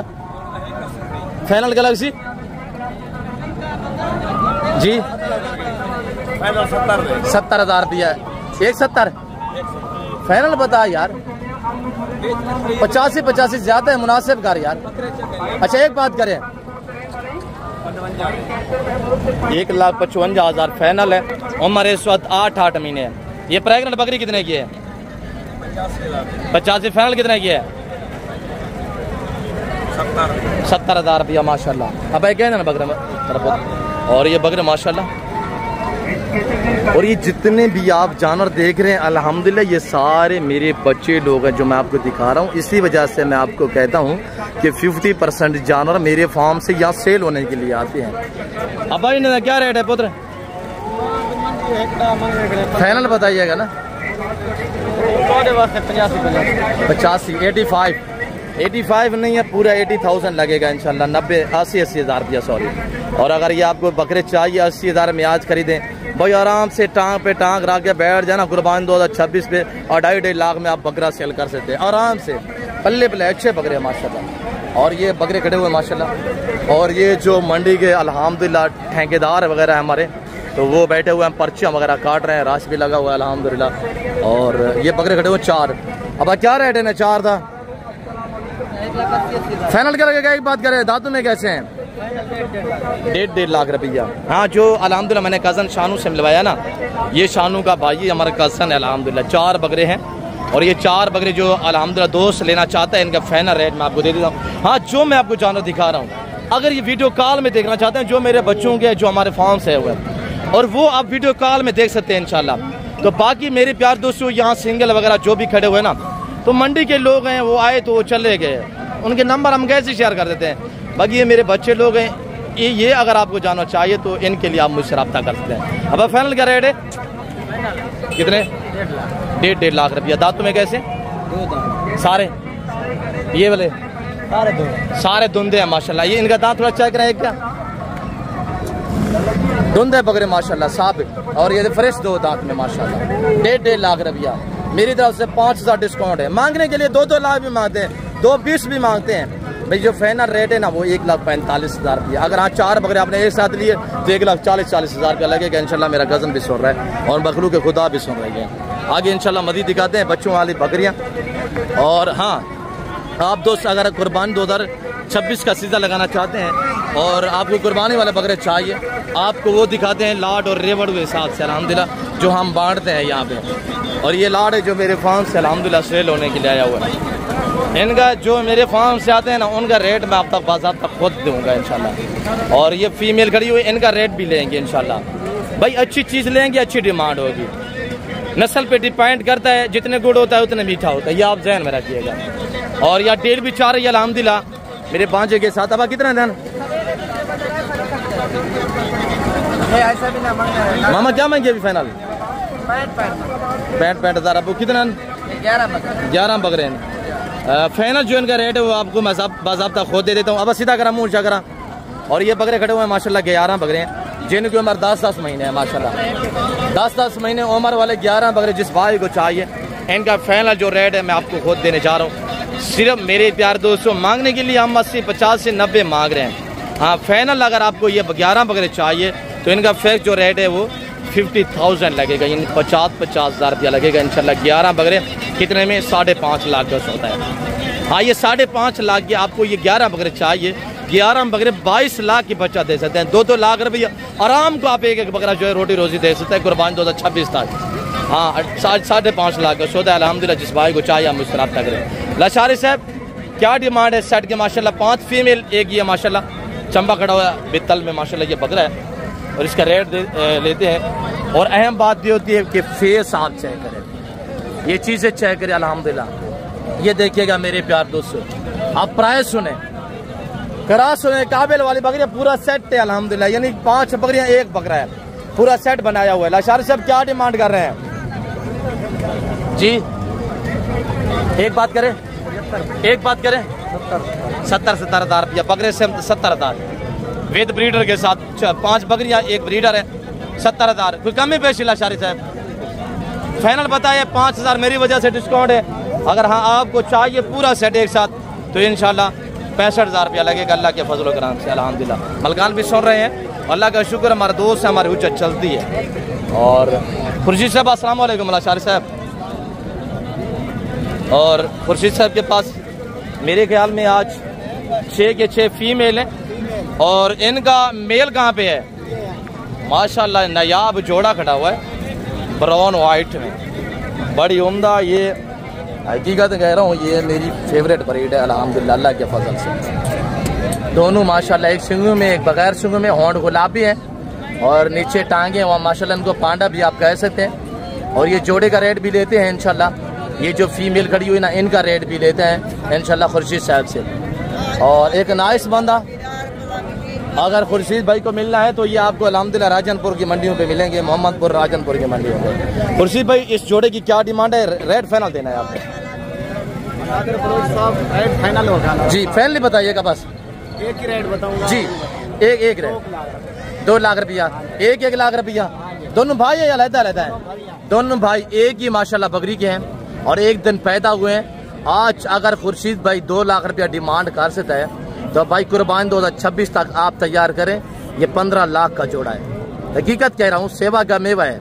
फाइनल गैलेक्सी जी 70,000 रुपया। 1,70 फाइनल बता यार। 85 ज्यादा है, मुनासिब कर यार। अच्छा एक बात करें, 1,55,000 फाइनल है। उम्र इस वक्त 8 महीने है। ये प्रेग्नेंट बकरी कितने की है? 85। फाइनल कितने की है? 70,000 रुपया माशाल्लाह। अब क्या है ना बकरा। और ये बकरे माशाल्लाह। और ये जितने भी आप जानवर देख रहे हैं अल्हम्दुलिल्लाह ये सारे मेरे बच्चे लोग हैं जो मैं आपको दिखा रहा हूँ। इसी वजह से मैं आपको कहता हूँ कि 50% जानवर मेरे फार्म से यहाँ सेल होने के लिए आते हैं। अब भाई इन्हें क्या रेट है पुत्र? फाइनल बताइएगा ना। 85 85 नहीं है, पूरा 80,000 लगेगा इंशाल्लाह। 80,000 रुपया सॉरी। और अगर ये आपको बकरे चाहिए 80,000 में आज खरीदें भाई, आराम से टांग पे टांग रख के बैठ जाना कुर्बान 2026 पे और 2.5 लाख में आप बकरा सेल कर सकते हैं आराम से। पल्ले पल्ले अच्छे बकरे माशाल्लाह। और ये बकरे खड़े हुए माशाल्लाह। और ये जो मंडी के अल्हम्दुलिल्लाह ठेकेदार वगैरह है हमारे, तो वो बैठे हुए हैं, पर्चियाँ वगैरह काट रहे हैं, राश भी लगा हुआ है अल्हम्दुलिल्लाह। और ये बकरे खड़े हुए 4। अब क्या रेट है ना 4 था? फाइनल क्या लगेगा? एक बात करें, दांतों में कैसे हैं? 1.5 लाख रुपया। हाँ जो अल्हम्दुलिल्लाह मैंने कज़न शानू से मिलवाया ना, ये शानू का भाई हमारा कज़न है अल्हम्दुलिल्लाह। 4 बकरे हैं और ये 4 बकरे जो अल्हम्दुलिल्लाह दोस्त लेना चाहता है इनका फाइनल रेट मैं आपको दे देता हूँ। हाँ जो मैं आपको जानवर दिखा रहा हूँ, अगर ये वीडियो कॉल में देखना चाहते हैं, जो मेरे बच्चों के जो हमारे फार्म से हुए और वो आप वीडियो कॉल में देख सकते हैं इंशाल्लाह। तो बाकी मेरे प्यार दोस्तों यहाँ सिंगल वगैरह जो भी खड़े हुए ना, तो मंडी के लोग हैं, वो आए तो वो चले गए, उनके नंबर हम कैसे शेयर कर देते हैं। बाकी ये मेरे बच्चे लोग हैं, ये अगर आपको जानना चाहिए तो इनके लिए आप मुझसे रब्ता कर सकते हैं। अब फाइनल क्या रेट है? कितने? 1.5 लाख रुपया। दांतों में कैसे? 2 सारे ये वाले सारे धुंधे हैं माशाल्लाह। ये इनका दांत थोड़ा चेक कराए क्या? धुंधे बकरे माशाल्लाह साबित। और ये फ्रेश 2 दांत में माशाल्लाह। 1.5 लाख रुपया मेरी तरफ से 5,000 डिस्काउंट है। मांगने के लिए 2-2 लाख भी मांगते हैं, 2,20 भी मांगते हैं। भाई जो फाइनल रेट है ना वो 1,45,000 रुपया। अगर हाँ 4 बकरे आपने एक साथ लिए तो 1,40,000 रुपया लगेगा इंशाल्लाह। मेरा कज़न भी सुन रहा है और मखलूक के खुदा भी सुन रही है। आगे इंशाल्लाह मज़ीद दिखाते हैं बच्चों वाली बकरियाँ। और हाँ आप दोस्त अगर कुर्बानी 2026 का सीज़न लगाना चाहते हैं और आपको कुर्बानी वाले बकरे चाहिए, आपको वो दिखाते हैं लाड और रेवड़ के हिसाब से अल्हम्दुलिल्लाह जो हम बांटते हैं यहाँ पे। और ये लाड है जो मेरे फार्म से अल्हम्दुलिल्लाह सेल होने के लिए आया हुआ है। इनका जो मेरे फार्म से आते हैं ना उनका रेट मैं आप तक बाज़ार तक खुद दूँगा इंशाल्लाह। और ये फीमेल खड़ी हुई इनका रेट भी लेंगे इंशाल्लाह। भाई अच्छी चीज़ लेंगे, अच्छी डिमांड होगी। नस्ल पे डिपेंड करता है, जितने गुड़ होता है उतने मीठा होता है, ये आप जहन में रखिएगा। और यहाँ डेढ़ भी चाह रही है अल्हम्दुलिल्लाह मेरे 5 के साथ। अब कितना देन मामा क्या मांगे अभी फाइनल? 65,000। अब कितना? 11 बकरे हैं। फाइनल जो इनका रेट है वो आपको मैं बाज़ाब्ता खुद दे देता हूँ। अब सीधा करा मुँह करा। और ये बकरे खड़े हुए हैं माशाल्लाह 11 बकरे हैं जिनकी उम्र 10-10 महीने है माशाल्लाह। 10-10 महीने उम्र वाले 11 बकरे जिस भाई को चाहिए इनका फाइनल जो रेट है मैं आपको खुद देने जा रहा हूँ। सिर्फ मेरे प्यार दोस्तों मांगने के लिए हम 80, 50 से 90 मांग रहे हैं। हाँ फाइनल अगर आपको ये 11 बकरे चाहिए तो इनका फिक्स जो रेट है वो 50,000 लगेगा, यानी 50,000 रुपया लगेगा इंशाल्लाह। 11 बकरे कितने में? 5.5 लाख का होता है। हाँ ये 5.5 लाख के आपको ये 11 बकरे चाहिए। 11 बकरे 22 लाख की बच्चा दे सकते हैं। 2-2 लाख रुपया आराम को आप एक बकरा जो है रोटी रोजी दे सकते हैं कुर्बानी 2026 तक। हाँ 5.5 लाख का सौदा है अल्हम्दुलिल्लाह। जिस भाई को चाहिए हम मुझसे रब्ता करें। लाशारी साहब क्या डिमांड है सेट के? माशाल्लाह 5 फीमेल, एक ये माशाल्लाह चंबा खड़ा हुआ बित्तल में माशाल्लाह ये बकरा है और इसका रेट लेते हैं। और अहम बात ये होती है कि फेस आप चेक करें, ये चीज़ें चेक करें अल्हम्दुलिल्लाह। ये देखिएगा मेरे प्यार दोस्तों, आप प्राइस सुने, करा सुने। काबिल वाली बकरियाँ पूरा सेट है अल्हम्दुलिल्लाह, यानी 5 बकरियाँ एक बकरा है, पूरा सेट बनाया हुआ है। लाशारी साहब क्या डिमांड कर रहे हैं जी? एक बात करें 70,000 रुपया बकरे से 70,000 वेद ब्रीडर के साथ 5 बकरियां एक ब्रीडर है 70,000। कोई कमी पेश? लाशारी साहब फाइनल बताइए। 5,000 मेरी वजह से डिस्काउंट है। अगर हाँ आपको चाहिए पूरा सेट एक साथ तो इंशाल्लाह 65,000 रुपया लगेगा अल्लाह के फजल करम से अल्हम्दुलिल्लाह। मलकान भी सुन रहे हैं, अल्लाह का शुक्र हमारे दोस्त से हमारी हुज्जत चलती है। और खुर्शीद साहब अस्सलाम वालेकुम। लाशारी साहब और खुर्शीद साहब के पास मेरे ख्याल में आज 6 के 6 फीमेल हैं और इनका मेल कहाँ पे है? माशाल्लाह नायाब जोड़ा खड़ा हुआ है ब्राउन वाइट में, बड़ी उम्दा। ये हकीकत कह रहा हूँ ये मेरी फेवरेट ब्रीड है अल्हम्दुलिल्लाह अल्लाह के फजल से। दोनों माशाल्लाह एक सिंगू में एक बगैर सिंगू में, होंठ गुलाबी है और नीचे टांगे वहाँ माशाल्लाह इनको पांडा भी आप कह सकते हैं। और ये जोड़े का रेट भी लेते हैं इंशाल्लाह। ये जो फीमेल खड़ी हुई ना इनका रेट भी लेते हैं इंशाल्लाह खुर्शीद साहब से। और एक नाइस बंदा अगर खुर्शीद भाई को मिलना है तो ये आपको अल्हम्दुलिल्लाह राजनपुर की मंडियों पे मिलेंगे, मोहम्मदपुर राजनपुर की मंडियों पे। खुर्शीद भाई इस जोड़े की क्या डिमांड है? रेट फाइनल देना है आपको? रेट फाइनल होगा जी, फाइनल बताइएगा बस। एक ही रेट बताऊंगा जी, एक रेट 2 लाख रुपया, 1 लाख रुपया। दोनों भाई है या अलग-अलग है? दोनों भाई एक ही माशाल्लाह बकरी के हैं और एक दिन पैदा हुए हैं। आज अगर खुर्शीद भाई 2 लाख रुपया डिमांड कर सकता है तो भाई कुर्बान 2026 तक आप तैयार करें। ये 15 लाख का जोड़ा है, हकीकत कह रहा हूँ, सेवा का मेवा है।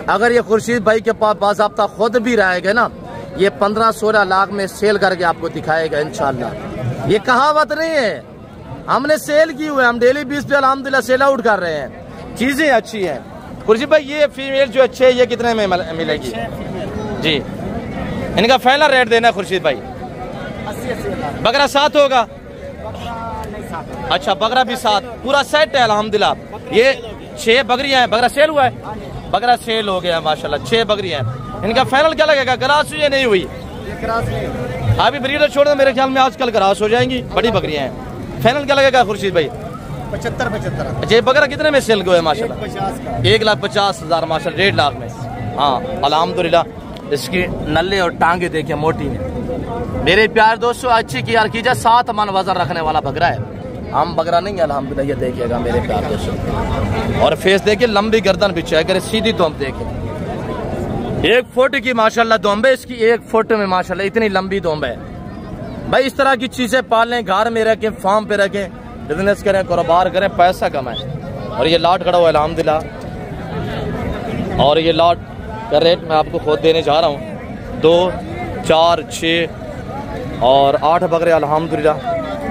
अगर ये खुर्शीद भाई के पास बाज़ाब्ता खुद भी रहेगा ना ये 15-16 लाख में सेल करके आपको दिखाएगा इंशाल्लाह। ये कहावत नहीं है, हमने सेल की हुई है, हम डेली 20 पे अल्हम्दुलिल्लाह सेल आउट कर रहे हैं। चीज़ें अच्छी हैं। खुर्शीद भाई ये फीमेल जो अच्छे है ये कितने में मिलेगी जी? इनका फाइनल रेट देना है खुर्शीद भाई। 80,000 बकरा 7 होगा? अच्छा बकरा भी 7, पूरा सेट है अल्हम्दुलिल्लाह। ये 6 बकरियां हैं, बकरा सेल हुआ है? बकरा सेल हो गया माशाल्लाह। 6 बकरियां हैं। इनका फाइनल क्या लगेगा? क्रॉस हुई नहीं हुई? अभी ब्रीडर छोड़ दो, मेरे ख्याल में आजकल क्रॉस हो जाएंगी, बड़ी बकरियां हैं। फाइनल क्या लगेगा खुर्शीद भाई? 75। अच्छा ये बकरा कितने में सेल हुआ है माशाल्लाह? 1,50,000 माशाल्लाह, 1.5 लाख में। हाँ अल्हम्दुलिल्लाह। इसकी नल्ले और टांगे देखिए मोटी है। मेरे प्यार दोस्तों अच्छी की यार कीजिए, 7 मन वजन रखने वाला बकरा है, हम बकरा नहीं है अल्हम्दुलिल्लाह। ये देखिएगा मेरे प्यार दोस्तों और फेस देखिए, लंबी गर्दन भी चेक करें, सीधी दुम देखिए। 1 फुट की माशाल्लाह दुम है इसकी, 1 फुट में माशाल्लाह इतनी लंबी दुम है। भाई इस तरह की चीजें पालें, घर में रखें, फार्म पे रखें, बिजनेस करें, कारोबार करें, पैसा कमाएं। और ये लाट खड़ा हुआ है अल्हम्दुलिल्लाह, और ये लाट का रेट मैं आपको खुद देने जा रहा हूँ। 2, 4, 6 और 8 बकरे अल्हम्दुलिल्लाह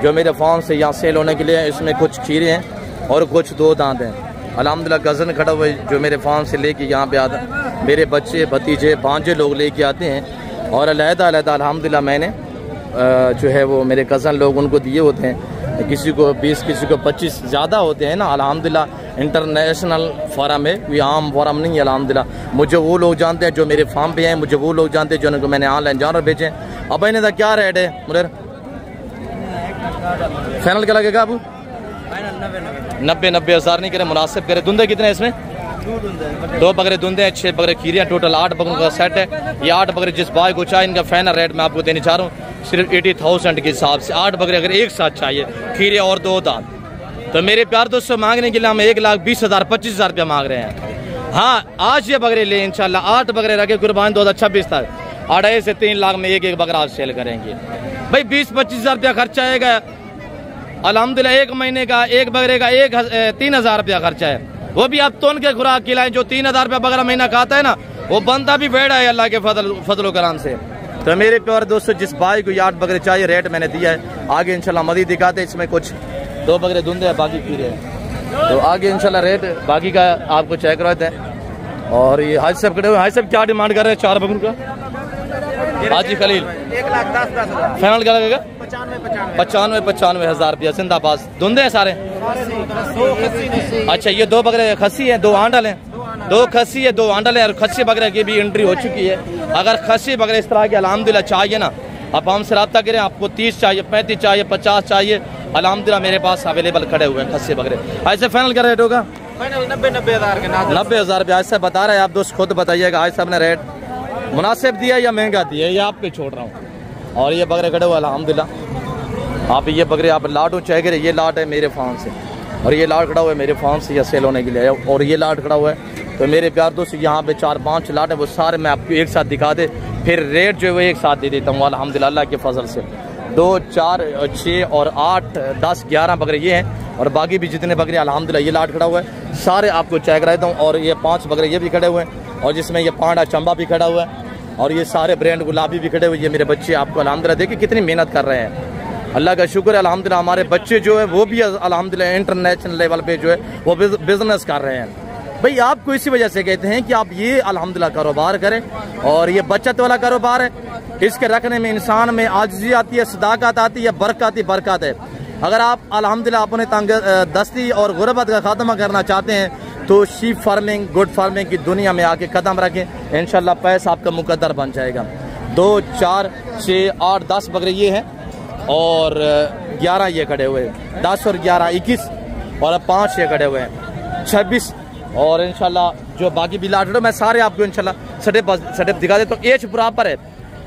जो मेरे फार्म से यहाँ सेल होने के लिए। इसमें कुछ खीरे हैं और कुछ 2 दांत हैं अल्हम्दुलिल्लाह। गज़न खड़ा हुआ है जो मेरे फार्म से लेके यहाँ पे आता, मेरे बच्चे, भतीजे, भांजे लोग लेके आते हैं। और अलहदा अलहदा अल्हम्दुलिल्लाह मैंने जो है वो मेरे कज़न लोग उनको दिए होते हैं, किसी को 20, किसी को 25, ज़्यादा होते हैं ना अल्हम्दुलिल्लाह। इंटरनेशनल फार्म है, कोई आम फार्म नहीं है अल्हम्दुलिल्लाह। मुझे वो लोग जानते हैं जो मेरे फार्म पे हैं, मुझे वो लोग जानते हैं जिनको मैंने ऑनलाइन जानवर भेजे हैं। अब इन्हें का क्या रेट है मुझे फाइनल क्या लगेगा अबू? 90 हज़ार नहीं करे, मुनासिब करे। धुंधे कितने हैं इसमें? 2 बकरे धुंधे हैं, 6 बकरे खीरे हैं, टोटल 8 बकरों का सेट है। ये 8 बकरे जिस भाई को चाहिए, इनका फाइनल रेट मैं आपको देने चाह रहा हूँ सिर्फ 80,000 के हिसाब से। 8 बकरे अगर एक साथ चाहिए, खीरे और 2 दांत, तो मेरे प्यार दोस्तों मांगने के लिए हम 1,20,000 25,000 रुपया मांग रहे हैं। हाँ, आज ये बकरे ले इंशाल्लाह, 8 बकरे रखे कुर्बान 2026 तक, 2.5 से 3 लाख में एक बकरा आप सेल करेंगे। भाई 20-25 हज़ार रुपया खर्चा आएगा अल्हम्दुलिल्लाह। एक महीने का एक बकरे का 3,000 रुपया खर्चा है, वो भी आप तोन के खुराक खिलाएं। जो 3,000 रुपया बकरा महीना खाता है ना, वो बनता भी बेड़ा है अल्लाह के फजल करम से। तो मेरे प्यारे दोस्तों जिस भाई को 8 बकरे चाहिए, रेट मैंने दिया है, आगे इंशाल्लाह मज़ीद दिखाते। इसमें कुछ 2 बकरे धुंधे हैं, बाकी खीरे हैं, तो आगे इंशाल्लाह रेट बाकी का आपको चेक करवाते हैं। और ये हाजी साहब खड़े हुए, हाजी साहब क्या डिमांड कर रहे हैं 4 बकरों का? हाजी खलील 1,10,000 फाइनल क्या लगेगा? 95 हज़ार रुपया जिंदाबाद। धुंधे हैं सारे? अच्छा, ये 2 बकरे खस्सी है, 2 आंडल हैं, 2 खस्सी है, 2 आंडल है। और खस्सी बकरे की भी एंट्री हो चुकी है। अगर खस्सी बकरे इस तरह के अल्हम्दुलिल्लाह चाहिए ना, आप हमसे रब्ता करें। आपको 30 चाहिए, 35 चाहिए, 50 चाहिए, अल्हम्दुलिल्लाह मेरे पास अवेलेबल खड़े हुए हैं खस्सी बकरे। ऐसे फाइनल क्या रेट होगा? 90 हज़ार के 90,000 रुपया ऐसा बता रहे हैं। आप दोस्त खुद बताइएगा आज साहब ने रेट मुनासिब दिया या महंगा दिया, ये आप पे छोड़ रहा हूँ। और ये बकरे खड़े हुए अल्हम्दुलिल्लाह। आप ये बकरे आप लाट चेक करें, ये लाट है मेरे फार्म से, और ये लाट खड़ा हुआ है मेरे फार्म से या सेल होने के लिए, और ये लाट खड़ा हुआ है। तो मेरे प्यार दोस्त यहाँ पे 4-5 लाट है, वो सारे मैं आपको एक साथ दिखा दे, फिर रेट जो है वो एक साथ दे देता हूँ अल्हम्दुलिल्लाह अल्लाह के फजल से। 2, 4, 6 और 8, 10, 11 बकरे ये हैं, और बाकी भी जितने बकरे अल्हम्दुलिल्लाह ये लाट खड़ा हुआ है सारे आपको चेक कराता हूँ। और ये 5 बकरे ये भी खड़े हुए हैं, और जिसमें ये पांडा चंबा भी खड़ा हुआ है, और ये सारे ब्रांड गुलाबी भी खड़े हुए। ये मेरे बच्चे आपको अल्हम्दुलिल्लाह देखिए कितनी मेहनत कर रहे हैं, अल्लाह का शुक्र है अल्हम्दुलिल्लाह। हमारे बच्चे जो है वो भी अल्हम्दुलिल्लाह इंटरनेशनल लेवल पे जो है वो बिजनेस कर रहे हैं। भाई आपको इसी वजह से कहते हैं कि आप ये अल्हम्दुलिल्लाह कारोबार करें, और ये बचत वाला कारोबार है। इसके रखने में इंसान में आजिज़ी आती है, सदाकत आती है, बरकत है। अगर आप अल्हम्दुलिल्लाह अपने तंग दस्ती और गुरबत का खात्मा करना चाहते हैं, तो शीप फार्मिंग, गुड फार्मिंग की दुनिया में आके कदम रखें, इंशाल्लाह पैसा आपका मुकद्दर बन जाएगा। 2, 4, 6, 8, 10 बकरे ये हैं, और 11 ये खड़े हुए हैं, 10 और 11 21, और 5 ये खड़े हुए हैं 26। और इंशाल्लाह जो बाकी भी लाट मैं सारे आपको इंशाल्लाह सेटअप दिखा देता हूँ। एज बराबर है,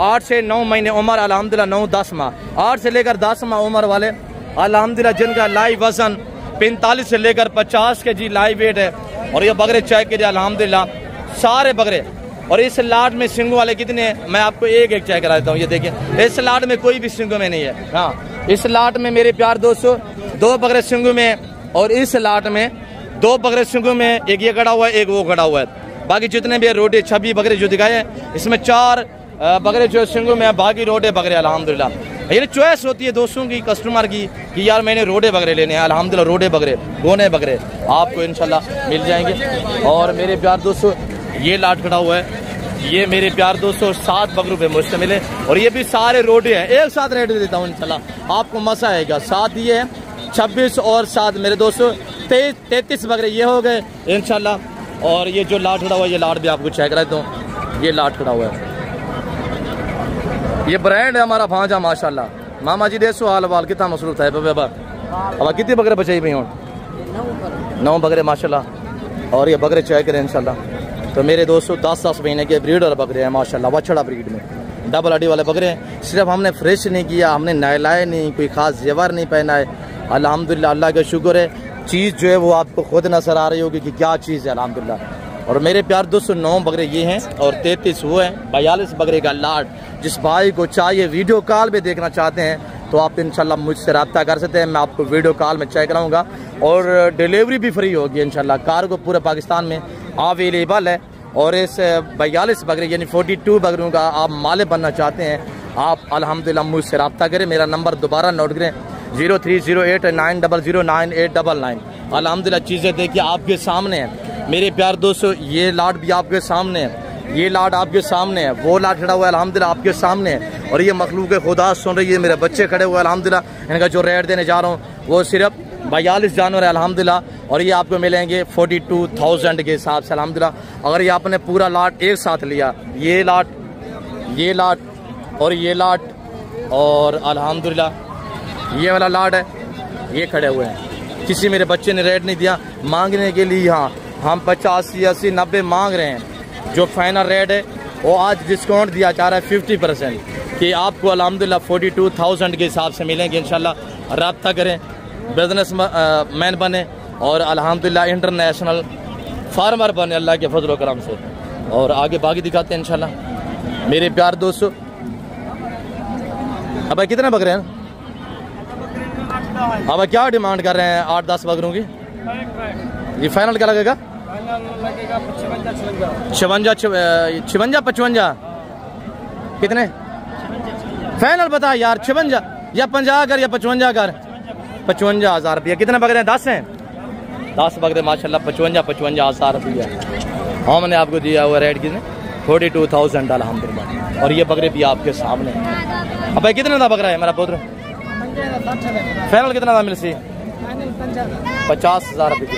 8 से 9 महीने उम्र अल्हम्दुलिल्लाह, 9-10 माह, 8 से लेकर 10 माह उम्र वाले अल्हम्दुलिल्लाह, जिनका लाइव वजन 45 से लेकर 50 के जी लाइव वेट है। और ये बकरे चेक कीजिए अल्हम्दुलिल्लाह सारे बकरे। और इस लाट में सिंगों वाले कितने हैं मैं आपको एक एक चेक करा देता हूँ। ये देखिए, इस लाट में कोई भी सिंगों में नहीं है। हाँ, इस लाट में मेरे प्यार दोस्तों 2 बकरे सिंगों में, और इस लाट में 2 बकरे सिंगों में, एक ये खड़ा हुआ है, एक वो खड़ा हुआ है। बाकी जितने भी रोटे 26 बकरे जो दिखाए हैं, इसमें 4 बकरे जो सिंगों में है, बाकी रोटे बकरे अल्हम्दुलिल्लाह। ये चॉइस होती है दोस्तों की, कस्टमर की, कि यार मैंने रोडे बकरे लेने हैं। अल्हम्दुलिल्लाह रोडे बकरे, गोने बकरे आपको इंशाल्लाह मिल जाएंगे। और मेरे प्यार दोस्तों ये लाट खड़ा हुआ है, ये मेरे प्यार दोस्तों 7 बकरों पे मुश्तमिल है, और ये भी सारे रोडे हैं। एक साथ रेट देता हूँ इंशाल्लाह, आपको मजा आएगा। 7 ये है, 26 और 7 मेरे दोस्तों 33 बकरे ये हो गए इंशाल्लाह। और ये जो लाट खड़ा हुआ है, ये लाट भी आपको चेक करा देता हूँ। ये लाट खड़ा हुआ है, ये ब्रांड है हमारा भांजा माशाल्लाह। मामा जी देसो हाल वाल कितना मसरूफ है अब कितने बकरे बचाई भाई? 9 बकरे माशाल्लाह। और ये बकरे चेक करें इंशाल्लाह। तो मेरे दोस्तों 10-10 महीने के ब्रीड और बकरे हैं माशाल्लाह, वछड़ा ब्रीड में, डबल हड्डी वाले बकरे हैं। सिर्फ हमने फ्रेश नहीं किया, हमने नहलाए नहीं, कोई खास जेवर नहीं पहना है। अल्हम्दुलिल्लाह अल्लाह का शुक्र है, चीज़ जो है वो आपको खुद नजर आ रही होगी कि क्या चीज़ है अल्हम्दुलिल्लाह। और मेरे प्यार दोस्तों 9 बकरे ये हैं, और 33 वो हैं, 42 बकरे का लाट, जिस भाई को चाहिए वीडियो कॉल पे देखना चाहते हैं तो आप इंशाल्लाह मुझसे रब्ता कर सकते हैं। मैं आपको वीडियो कॉल में चेक कराऊंगा और डिलीवरी भी फ्री होगी इंशाल्लाह। कार्गो पूरे पाकिस्तान में अवेलेबल है। और इस 42 बकरे यानी 42 बकरियों का आप मालिक बनना चाहते हैं, आप अल्हम्दुलिल्लाह मुझसे रब्ता करें। मेरा नंबर दोबारा नोट करें 030890098899। अल्हम्दुलिल्लाह चीज़ें देखिए आपके सामने हैं मेरे प्यार दोस्तों। ये लाट भी आपके सामने है, ये लाट आपके सामने है, वो लाट खड़ा हुआ है अल्हम्दुलिल्लाह आपके सामने है। और ये मखलूक खुदा सुन रही है, मेरे बच्चे खड़े हुए अल्हम्दुलिल्लाह। इनका जो रेट देने जा रहा हूँ वो सिर्फ 42 जानवर है अल्हम्दुलिल्लाह। और ये आपको मिलेंगे 42,000 के हिसाब से अल्हम्दुलिल्लाह। अगर ये आपने पूरा लाट एक साथ लिया, ये लाट और ये लाट और अल्हम्दुलिल्लाह ये वाला लाट है, ये खड़े हुए हैं। किसी मेरे बच्चे ने रेट नहीं दिया मांगने के लिए। हाँ, हम 85, 80, 90 मांग रहे हैं। जो फाइनल रेट है वो आज डिस्काउंट दिया जा रहा है 50% कि आपको अल्हम्दुलिल्लाह 42,000 के हिसाब से मिलेंगे इंशाल्लाह। रब्ता करें, बिजनेस मैन बने और अल्हम्दुलिल्लाह इंटरनेशनल फार्मर बने अल्लाह के फजल व करम से। और आगे बाकी दिखाते हैं इंशाल्लाह मेरे प्यार दोस्तों। अब कितने बकरे हैं? अब क्या डिमांड कर रहे हैं 8-10 बकरों की? ये फाइनल क्या लगेगा? 56 कितने फाइनल बता यार? 56 या 50 कर या 55 कर? 55,000 रुपया। कितने बकरे हैं? 10 हैं। 10 बकरे माशाल्लाह 55,000 रुपया हमने आपको दिया हुआ रेट कितने? 42,000 अल्हम्दुलिल्लाह। और ये बकरे भी आपके सामने हैं। अब भाई कितने का बकरा है मेरा पुत्र? फाइनल कितना था मिल सी? 50,000 रुपये।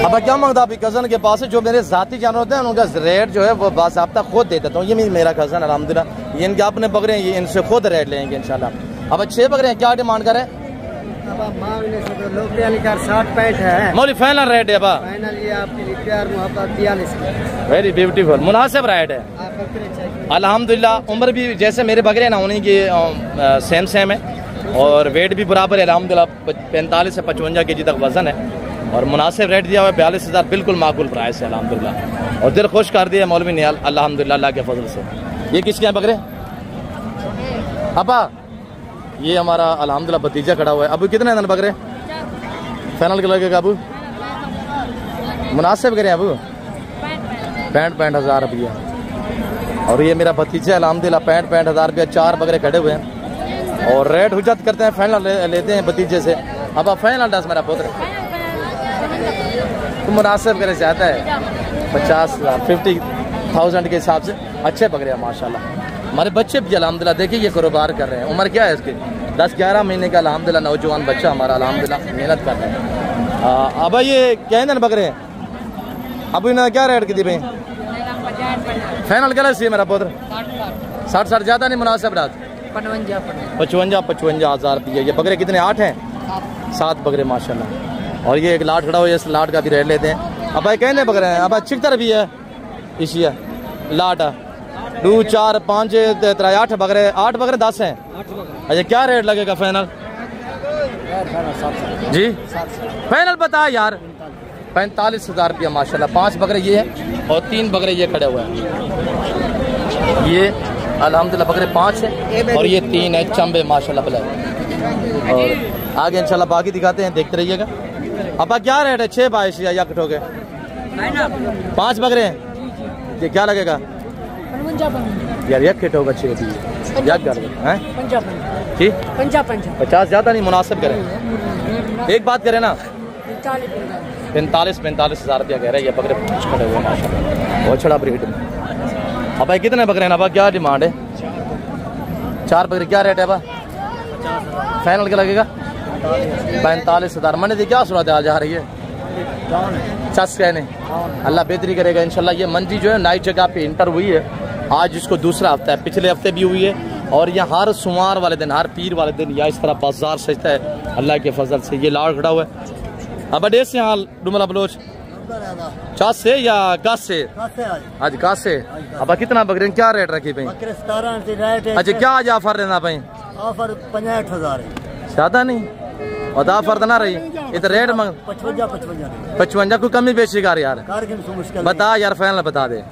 अब क्या मांगता आपकी कज़न के पास है? जो मेरे जाती जानवर होते हैं उनका रेट जो है वो बाज़ाब्ता खुद दे देता हूँ। ये मेरा कज़न अल्हम्दुलिल्लाह, ये इनके अपने बकरे हैं, ये इनसे खुद रेट लेंगे इंशाल्लाह। अब 6 बकरे हैं, क्या डिमांड करें? मौली फाइनल रेट है बा? फाइनल ये आपके लिए प्यार मोहब्बत 42। वेरी ब्यूटीफुल, मुनासिब रेट है अल्हम्दुलिल्लाह। उम्र भी जैसे मेरे बकरे ना उन्हीं की सेम है और वेट भी बराबर है अल्हम्दुलिल्लाह। 45 से 55 kg तक वजन है और मुनासिब रेट दिया हुआ है 42,000, बिल्कुल माकूल प्राइस है अल्हम्दुलिल्लाह। और दिल खुश कर दिया मौलवी नियाल अल्हम्दुलिल्लाह अल्लाह के फजल से। ये किसके हैं बकरे? अब्बा ये हमारा अल्हम्दुलिल्लाह भतीजा खड़ा हुआ है। अबू कितने हैं बकरे? फाइनल के लगेगा अबू? मुनासिब करें अबू? 65,000 रुपया। और ये मेरा भतीजा अल्हम्दुलिल्लाह 65,000 रुपया। 4 बकरे खड़े हुए हैं और रेट हुज्जत करते हैं, फाइनल लेते हैं भतीजे से। अब फाइनल 10 मेरा पुत्र तो मुनासिब करे चाहता है 50,000 50,000 के हिसाब से। अच्छे बकरे हैं माशाल्लाह। हमारे बच्चे भी अल्हम्दुलिल्लाह देखिए ये कारोबार कर रहे हैं। उम्र क्या है इसकी? 10-11 महीने का अल्हम्दुलिल्लाह नौजवान बच्चा हमारा अल्हम्दुलिल्लाह मेहनत कर रहे हैं। अब ये क्या है बकरे हैं? अब इन्हें क्या रेट की दी भाई? फाइनल क्या सी मेरा पुत्र? 60 ज़्यादा नहीं मुनासिब रात? 55,000 रुपये। ये बकरे कितने? 8 हैं? 7 बकरे माशाल्लाह। और ये एक लाट खड़ा हो, इस लाट का भी रेट लेते हैं। अब भाई कहने बकरे हैं? अब चिकतर भी है इसी है लाट 2, 4, 5, 8 बकरे। 8 बकरे 10 हैं। अच्छा क्या रेट लगेगा फाइनल? जी फाइनल बता यार। 45,000 रुपया माशाल्लाह। 5 बकरे ये हैं और 3 बकरे ये खड़े हुए हैं। ये अल्हम्दुलिल्लाह बकरे 5 हैं और ये 3 है चंबे माशाल्लाह ब्लैक। और आगे इंशाल्लाह बाकी दिखाते हैं, देखते रहिएगा। अब क्या रेट है? 6 22 या कटोगे? 5 बकरे हैं। ये क्या लगेगा यार? एक किट होगा 6 याद कर हैं? 50 ज़्यादा नहीं मुनासिब करें। एक बात करें ना 45,000 रुपया कह रहे हैं। ये बकरे खड़े हुए माशाल्लाह बहुत छड़ा ब्रीड में। अब भाई कितने बकरे हैं? अब क्या डिमांड है? 4 बकरे क्या रेट है? अब फाइनल क्या लगेगा? 45,000। मैंने दी क्या सूरत हाल जा रही है? चस कहने अल्लाह बेहतरी करेगा इंशाल्लाह। ये मंडी जो है नई जगह पे इंटर हुई है, आज इसको दूसरा हफ्ता है, पिछले हफ्ते भी हुई है। और यहाँ हर सोमवार वाले दिन, हर पीर वाले दिन या इस तरह बाजार सजता है अल्लाह के फजल से। ये लाड़ खड़ा हुआ है। अब डेढ़ से यहाँ डुमला बलोच 50 से या 10 से? आज 10 से। अब कितना बकरे क्या रेट रखी भाई? अच्छा क्या आज ऑफर देना भाई? ऑफर 65,000 ज़्यादा नहीं और ऑफर तो ना रही ये तो रेट मंग 55 कोई कमी बेची कर यार बता यार फाइनल बता दे।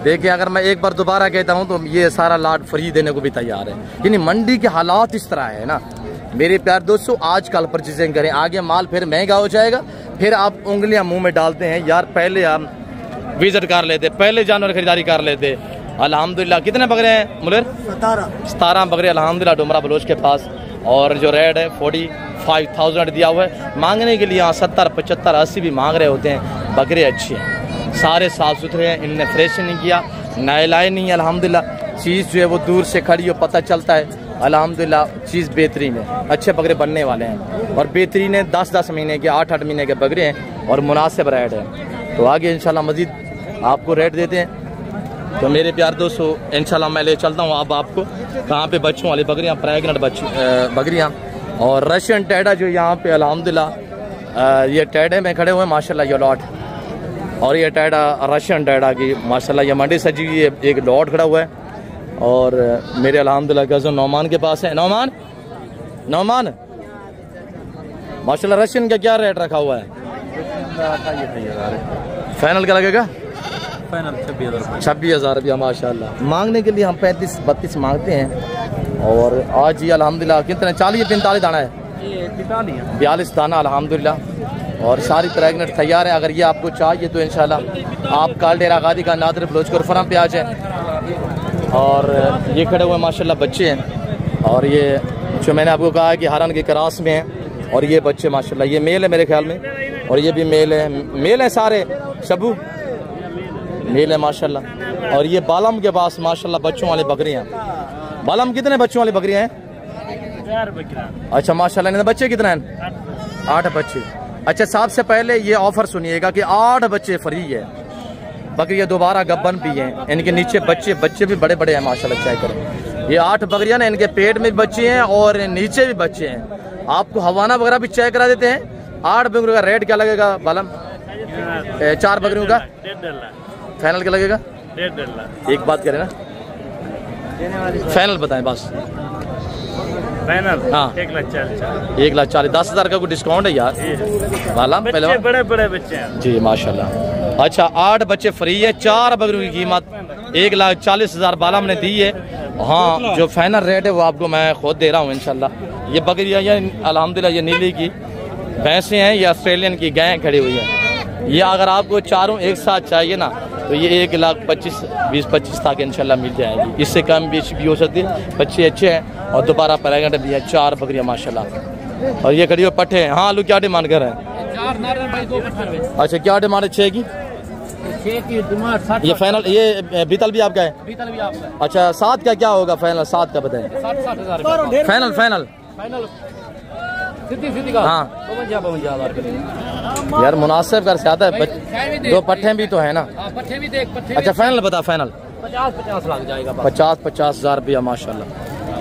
देखिए, अगर मैं एक बार दोबारा कहता हूँ तो ये सारा लाट फ्री देने को भी तैयार है। यानी मंडी के हालात इस तरह है ना मेरे प्यार दोस्तों, आजकल परचेजिंग करें, आगे माल फिर महंगा हो जाएगा, फिर आप उंगलियां मुंह में डालते हैं। यार पहले हम विजिट कर लेते, पहले जानवर खरीदारी कर लेते। अल्हम्दुलिल्लाह कितने बकरे हैं मुलेर? 17 बकरे अल्हम्दुलिल्लाह डुमरा बलोच के पास। और जो रेट है 45,000 दिया हुआ है। मांगने के लिए यहाँ 70, 75, 80 भी मांग रहे होते हैं। बकरे अच्छे हैं, सारे साफ़ सुथरे हैं, इनने फ्रेश नहीं किया, नए लाए नहीं है। अल्हम्दुलिल्लाह चीज़ जो है वो दूर से खड़ी हो पता चलता है। अल्हम्दुलिल्लाह चीज़ बेहतरीन है, अच्छे बकरे बनने वाले हैं और बेहतरीन है। 10-10 महीने के 8-8 महीने के बकरे हैं और मुनासिब रेट है। तो आगे इंशाल्लाह मज़ीद आपको रेट देते हैं। तो मेरे प्यार दोस्तों इंशाल्लाह मैं ले चलता हूँ अब आपको कहाँ पे बच्चों वाली बकरियाँ, प्रेगनेंट बकरियाँ और रशियन टैडा जो यहाँ पे अल्हम्दुलिल्लाह ये टैडे में खड़े हुए माशाल्लाह ये लॉट। और ये टैडा रशियन टैडा की माशाल्लाह ये मंडी सजी हुई है, एक लॉट खड़ा हुआ है। और मेरे अल्हम्दुलिल्लाह कज़न नौमान के पास है। नौमान माशाल्लाह रशियन का क्या रेट रखा हुआ है? फाइनल क्या लगेगा? 26,000 रुपया माशाल्लाह। मांगने के लिए हम 35-32 मांगते हैं। और आज ये अल्हम्दुलिल्लाह कितने 40-45 दाना है? 42 दाना अल्हम्दुलिल्लाह। और सारी प्रेगनेंट तैयार है। अगर ये आपको चाहिए तो इंशाल्लाह आप काल डेरा गादी का नादर बलोच फरम पे आ जाए। और ये खड़े हुए माशाल्लाह बच्चे हैं। और ये जो मैंने आपको कहा है कि हरन के क्रॉस में है। और ये बच्चे माशाल्लाह ये मेल है मेरे ख्याल में, और ये भी मेल है सारे शबू मेल है माशाल्लाह। और ये बालम के पास माशाल्लाह बच्चों वाली बकरियाँ। बालम कितने बच्चों वाली बकरियाँ हैं? 4 बकरियाँ। अच्छा माशाल्लाह। बच्चे कितने हैं? 8 बच्चे। अच्छा सबसे पहले ये ऑफर सुनिएगा कि 8 बच्चे फ्री है। बकरियाँ दोबारा गब्बन भी हैं, इनके नीचे बच्चे भी बड़े बड़े हैं माशाल्लाह। चेक करें ये 8 बकरियाँ ना, इनके पेट में भी बच्चे हैं और नीचे भी बच्चे हैं। आपको हवाना वगैरह भी चेक करा देते हैं। 8 बकरियों का रेट क्या लगेगा बालम? 4 बकरियों का फाइनल क्या लगेगा? 1.5 लाख। एक बात करें ना, फाइनल बताएं बस। फाइनल हाँ 1,40,000। 1,40,000 10,000 का कोई डिस्काउंट है यार वाला? पहले बड़े बड़े बच्चे हैं जी माशाल्लाह। अच्छा 8 बच्चे फ्री है, 4 बकरियों की कीमत 1,40,000 बाला हमने दी है। हाँ जो फाइनल रेट है वो आपको मैं खुद दे रहा हूँ इंशाल्लाह। ये बकरियाँ अल्हम्दुलिल्लाह ये नीली की भैंसें हैं, ये ऑस्ट्रेलियन की गायें खड़ी हुई हैं। ये अगर आपको चारों एक साथ चाहिए ना तो ये 1,25,000 तक इंशाल्लाह मिल जाएगी। इससे कम भी हो सकती है। बच्चे अच्छे हैं और दोबारा प्रेगनेंट भी है। 4 बकरियाँ माशाल्लाह। और ये खड़ी हुई पट्टे हैं। हाँ आलू क्या डिमांड कर रहे हैं? अच्छा क्या डिमांड है? 6 की? ये फाइनल ये बीतल भी आपका है? बीतल भी आपका है। अच्छा 7 का क्या होगा फाइनल? 7 का बताएं। 60,000 फाइनल हाँ यार मुनासिब कर से आता है। 2 पट्टे भी तो है ना? अच्छा फाइनल बता। फाइनल 50 लाख जाएगा। 50,000 रुपया माशाल्लाह।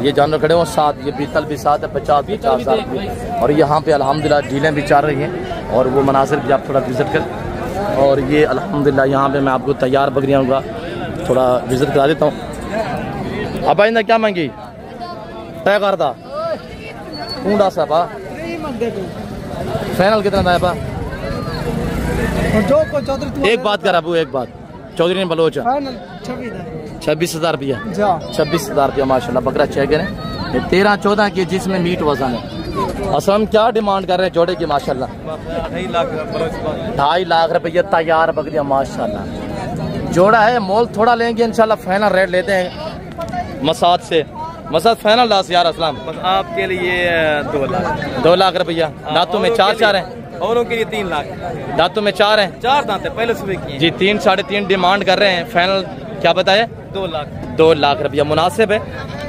ये जानवर खड़े हो 7, ये बीतल भी 7 है। 50,000 रुपये। और यहाँ पे अल्हम्दुलिल्लाह डीलें भी चल रही हैं और वो मनासिर भी आप थोड़ा विजिट कर। और ये अल्हम्दुलिल्लाह यहाँ पे मैं आपको तैयार बकरियों का थोड़ा विजिट करा देता हूँ। अब आइंदा क्या मांगी तय करता ऊँडा सा पा फाइनल कितना था? एक बात कर अबू, एक बात चौधरी बलोच 26,000 रुपया। 26,000 रुपया माशाल्लाह। बकरा चेक करें 13-14 के जिसमें मीट वजन है। असलम क्या डिमांड कर रहे हैं जोड़े की माशाल्लाह? 2.5 लाख रुपया तैयार बकरियाँ माशाल्लाह। जोड़ा है मोल थोड़ा लेंगे इंशाल्लाह। फाइनल रेट लेते हैं मसाद से। मसाद फाइनल लास्ट यार असलम बस आपके लिए 2 लाख। 2 लाख रुपया। दांतों में 4 हैं, औरों के लिए 3 लाख। दांतों में 4 हैं। 4 दांत है पहले सुबह की जी। 3-3.5 डिमांड कर रहे हैं। फाइनल क्या बताया? 2 लाख। 2 लाख रुपया मुनासिब है।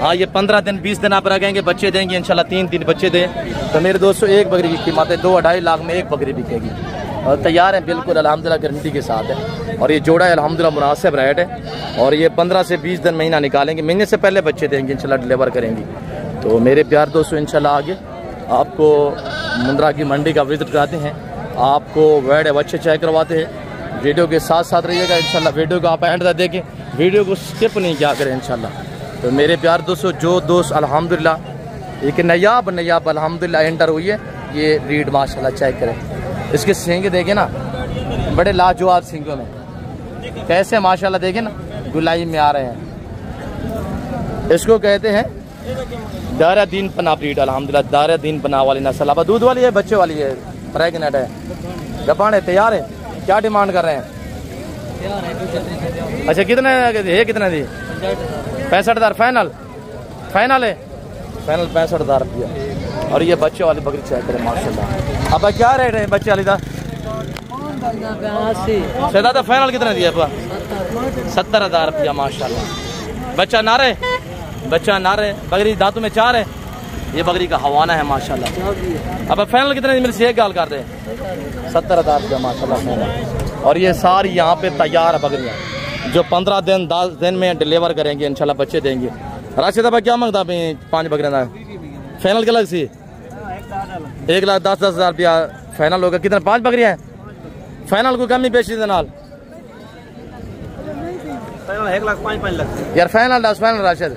हाँ ये 15 दिन 20 दिन आप रखेंगे, बच्चे देंगे इंशाल्लाह। 3 बच्चे दें तो मेरे दोस्तों एक बकरी की कीमत है 2-2.5 लाख में एक बकरी बिकेगी। और तैयार है बिल्कुल अल्हम्दुलिल्लाह गारंटी के साथ है। और ये जोड़ा है अल्हम्दुलिल्लाह मुनासिब रेट है। और ये 15 से 20 दिन महीना निकालेंगे, महीने से पहले बच्चे देंगे इंशाल्लाह, डिलीवर करेंगी। तो मेरे प्यार दोस्तों इंशाल्लाह आगे आपको मुंद्रा की मंडी का विजिट कराते हैं, आपको वेड बच्चे चेक करवाते हैं। वीडियो के साथ साथ रहिएगा इंशाल्लाह। वीडियो को आप एंड तक देखें, वीडियो को स्किप नहीं किया करें इंशाल्लाह। तो मेरे प्यार दोस्तों जो दोस्त अल्हम्दुलिल्लाह एक नयाब अल्हम्दुलिल्लाह एंटर हुई है, ये रीड माशाल्लाह चेक करें। इसके सींग देखें ना, बड़े लाजवाब सींगों में। कैसे माशाल्लाह देखें ना गुलाई में आ रहे हैं। इसको कहते हैं दारा दीन पना ब्रीड। अल्हम्दुलिल्लाह दारा दीन पना वाली नस्ल। अब दूध वाली है, बच्चे वाली है, प्रेगनेंट है, गपान है, तैयार है। क्या डिमांड कर रहे हैं? अच्छा कितने है, कितने दी? 65,000 फाइनल। फाइनल है, फाइनल 65,000 रुपया। और ये बच्चे वाली बकरी चेक करें माशाल्लाह। अब क्या रेट है बच्चे वाली का? दादा फाइनल कितने दिया? 70,000 रुपया माशाल्लाह। बच्चा नारे, बच्चा नारे, बकरी दांतों में 4 है। ये बकरी का हवाना है माशाल्लाह। अब फाइनल कितने मिल से एक गाल कर दे? 70,000 रुपया माशाल्लाह फाइनल। और ये सारी यहाँ पे तैयार है बकरियाँ जो 15 दिन 10 दिन में डिलीवर करेंगे इंशाल्लाह, बच्चे देंगे। राशिद अब क्या मांगता भाई? 5 बकरियाँ फाइनल के लग सी 1,10,000 रुपया फाइनल होगा। कितने? 5 बकरियाँ हैं फाइनल को कमी पेशी देनाल फाइनल 1,05,5 लाख यार। फाइनल 10 फाइनल राशिद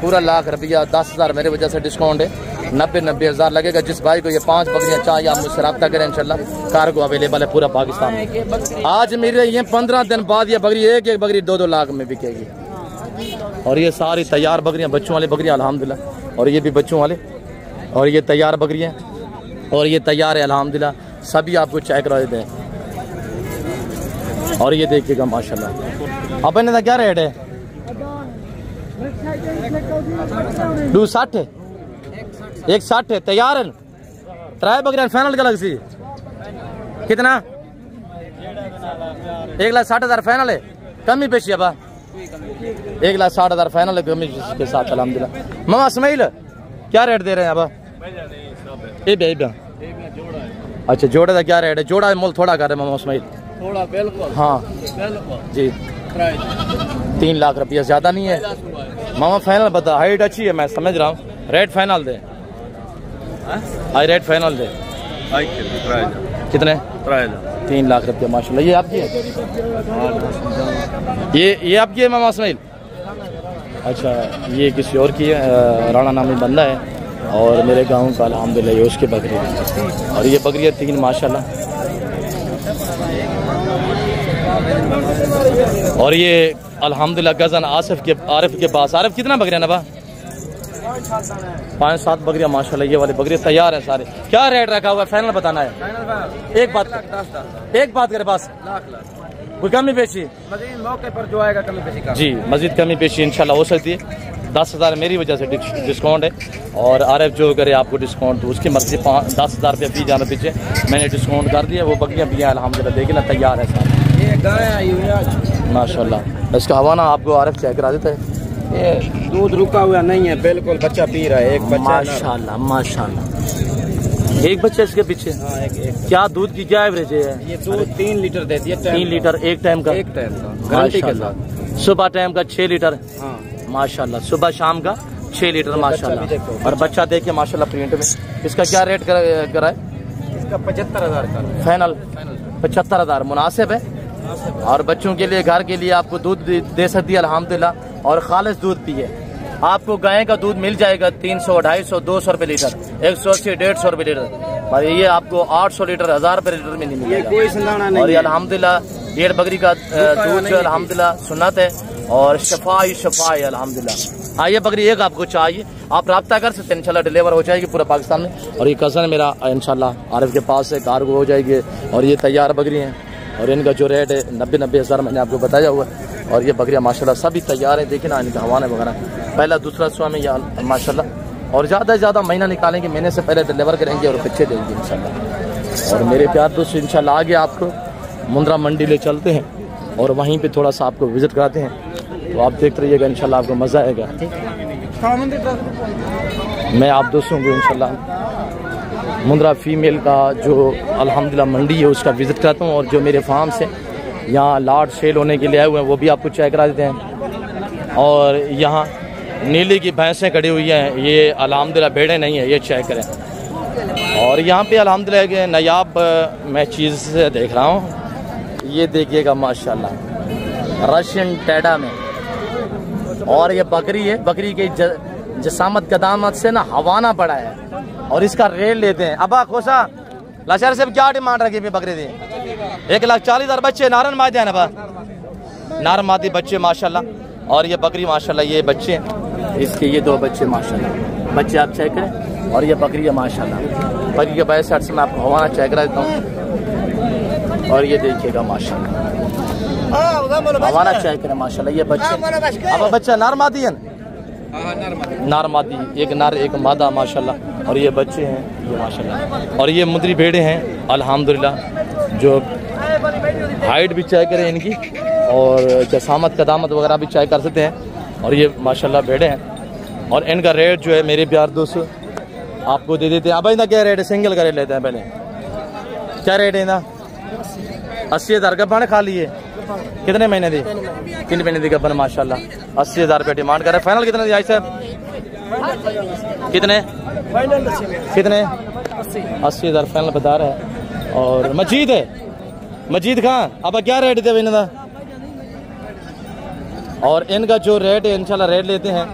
पूरा लाख रुपया। 10,000 मेरे वजह से डिस्काउंट है। 90,000 लगेगा। जिस भाई को ये 5 बकरियाँ चाहिए आप मुझसे रब्ता करें इंशाल्लाह। कार्गो अवेलेबल है पूरा पाकिस्तान में। आज मेरे ये 15 दिन बाद ये बकरी एक बकरी 2-2 लाख में बिकेगी। और ये सारी तैयार बकरियाँ, बच्चों वाली बकरियाँ अल्हम्दुलिल्लाह। और ये भी बच्चों वाले, और ये तैयार बकरियाँ, और ये तैयार है अल्हम्दुलिल्लाह। सभी आपको चेक करा देते हैं। और ये देखिएगा माशाल्लाह। अब इन्हें क्या रेट है? 260 है, 160 है, तैयार है। 3 बकरियाँ फाइनल का लग सी कितना? 1,60,000 फाइनल है। कमी पेशी अब 1,60,000 फाइनल है कमी के साथ अल्हम्दुलिल्लाह। मामा इस्माइल क्या रेट दे रहे हैं अब? अच्छा जोड़े का क्या रेट है? जोड़ा मोल थोड़ा कर रहे हैं मामा इस्माइल? थोड़ा बिल्कुल। हाँ जी 3 लाख रुपया ज्यादा नहीं है मामा। फाइनल बता, हाइट अच्छी है मैं समझ रहा हूँ। रेट फाइनल दे, हाई रेट फाइनल दे। कितने? 3 लाख रुपया माशाल्लाह। ये आपकी है? ये आपकी है मामा इस्माइल? अच्छा ये किसी और की है, राणा नामी बंदा है और मेरे गांव का अल्हम्दुलिल्लाह ये उसकी बकरी है। और ये बकरियाँ 3 माशाल्लाह। और ये अल्हम्दुलिल्लाह गजन आरिफ के पास। आरिफ कितना बकरियाँ नबा? 5-7 बकरियाँ माशाल्लाह। ये वाली बकरियाँ तैयार है सारे। क्या रेट रखा हुआ है? फाइनल बताना है। एक बात करे बस, कोई कमी पेशी मौके पर जो आएगा कमी पेशी का जी, मजीद कमी पेशी इंशाल्लाह हो सकती है। 10,000 मेरी वजह से डिस्काउंट है। और आरिफ जो करे आपको डिस्काउंट तो उसकी मर्जी 10,000 रुपया फी जाना पीछे मैंने डिस्काउंट कर दिया। वो बकरियाँ भी हैं अल्हम्दुलिल्लाह देखिए ना तैयार है सारी माशाल्लाह। इसका हवाना आपको आरिफ चेक करा देता है। ये दूध रुका हुआ नहीं है बिल्कुल, बच्चा पी रहा है। एक बच्चा माशाल्लाह माशाल्लाह। एक बच्चा इसके पीछे? हाँ, एक क्या दूध की क्या एवरेज है? ये दूध 3 लीटर देती है। 3 लीटर एक टाइम का? एक टाइम का गारंटी के साथ। सुबह टाइम का 6 लीटर हाँ माशाल्लाह। सुबह शाम का 6 लीटर माशाल्लाह। और बच्चा देखिए माशाल्लाह प्रिंट में। इसका क्या रेट करा है? इसका 75,000 का फाइनल 75,000 मुनासिब है। और बच्चों के लिए घर के लिए आपको दूध दे सकती है अल्हम्दुलिल्लाह। और खालिस दूध पिए। आपको गाय का दूध मिल जाएगा 300, 250, 200 रुपये लीटर, 180, 150 रुपये लीटर। और ये आपको 800 लीटर 1000 रुपये लीटर में नहीं मिलेगा। कोई संदाना नहीं। और ये अल्हम्दुलिल्लाह 1.5 बकरी का दूध जो अल्हम्दुलिल्लाह सुन्नत है और शफा है अल्हम्दुलिल्लाह। हाँ ये बकरी एक आपको चाहिए, आप रब्ता कर सकते हैं इंशाल्लाह डिलीवर हो जाएगी पूरा पाकिस्तान में। और ये कज़न मेरा इंशाल्लाह आरिफ के पास है, कार्गो हो जाएगी। और ये तैयार बकरी हैं और इनका जो रेट है 90,000 मैंने आपको बताया हुआ है। और ये बकरियाँ माशाल्लाह सभी तैयार है। देखिए ना इनका हवाना वगैरह पहला दूसरा सुबह में या माशाल्लाह। और ज़्यादा से ज़्यादा महीना निकालेंगे, महीने से पहले डिलीवर करेंगे और बच्चे देंगे इंशाल्लाह। और मेरे प्यार दोस्त इंशाल्लाह आगे आपको मुंद्रा मंडी ले चलते हैं और वहीं पे थोड़ा सा आपको विजिट कराते हैं। तो आप देखते रहिएगा इंशाल्लाह आपको मज़ा आएगा। मैं आप दोस्तों को इंशाल्लाह मुंद्रा फीमेल का जो अल्हम्दुलिल्लाह मंडी है उसका विजिट कराता हूँ। और जो मेरे फार्म से यहाँ लाट सेल होने के लिए आए हुए हैं वो भी आपको चेक करा देते हैं। और यहाँ नीली की भैंसें खड़ी हुई हैं, ये अल्हम्दुलिल्लाह भेड़ें नहीं है, ये चेक करें। और यहाँ पे अल्हम्दुलिल्लाह नायाब मैं चीज़ देख रहा हूँ, ये देखिएगा माशाल्लाह रशियन टेडा में। और ये बकरी है, बकरी की जसामत कदामत से ना हवाना पड़ा है। और इसका रेट लेते हैं। अबा खोसा लाचार से क्या डिमांड रखी बकरी दी? 1,40,000 बच्चे नारन माज है ना बा नार मादी बच्चे माशाल्लाह। और ये बकरी माशाल्लाह, ये बच्चे हैं इसके, ये 2 बच्चे माशाल्लाह, बच्चे आप चेक करें। और ये बकरी है माशाल्लाह, बकरी के बैक साइड से मैं आपको हवाना चेक करा देता हूँ। और ये देखिएगा माशाल्लाह, हवाना चेक करें माशाल्लाह, ये बच्चे। अब बच्चा नार मादी है, नार मादी, एक नार एक मादा माशाल्लाह। और ये बच्चे हैं ये माशाल्लाह। और ये मुंदरी भेड़े हैं अल्हम्दुलिल्लाह, जो हाइट भी चेक करें इनकी और जसामत कदामत वगैरह भी चेक कर सकते हैं। और ये माशाल्लाह भेड़े हैं। और इनका रेट जो है मेरे प्यार दोस्तों आपको दे देते हैं। अब इनका क्या रेट है, सिंगल का रेट लेते हैं पहले, क्या रेट है इनका? 80,000 का बन खा लिए। कितने महीने दी? 3 महीने दी गबन माशाल्लाह। 80,000 रुपये डिमांड कर रहे हैं। फाइनल कितने दी साहब? कितने 80,000 फाइनल बता रहे हैं। और मजीद है, मजीद खां अब क्या रेट दे इनका? और इनका जो रेट है इंशाल्लाह रेट लेते हैं।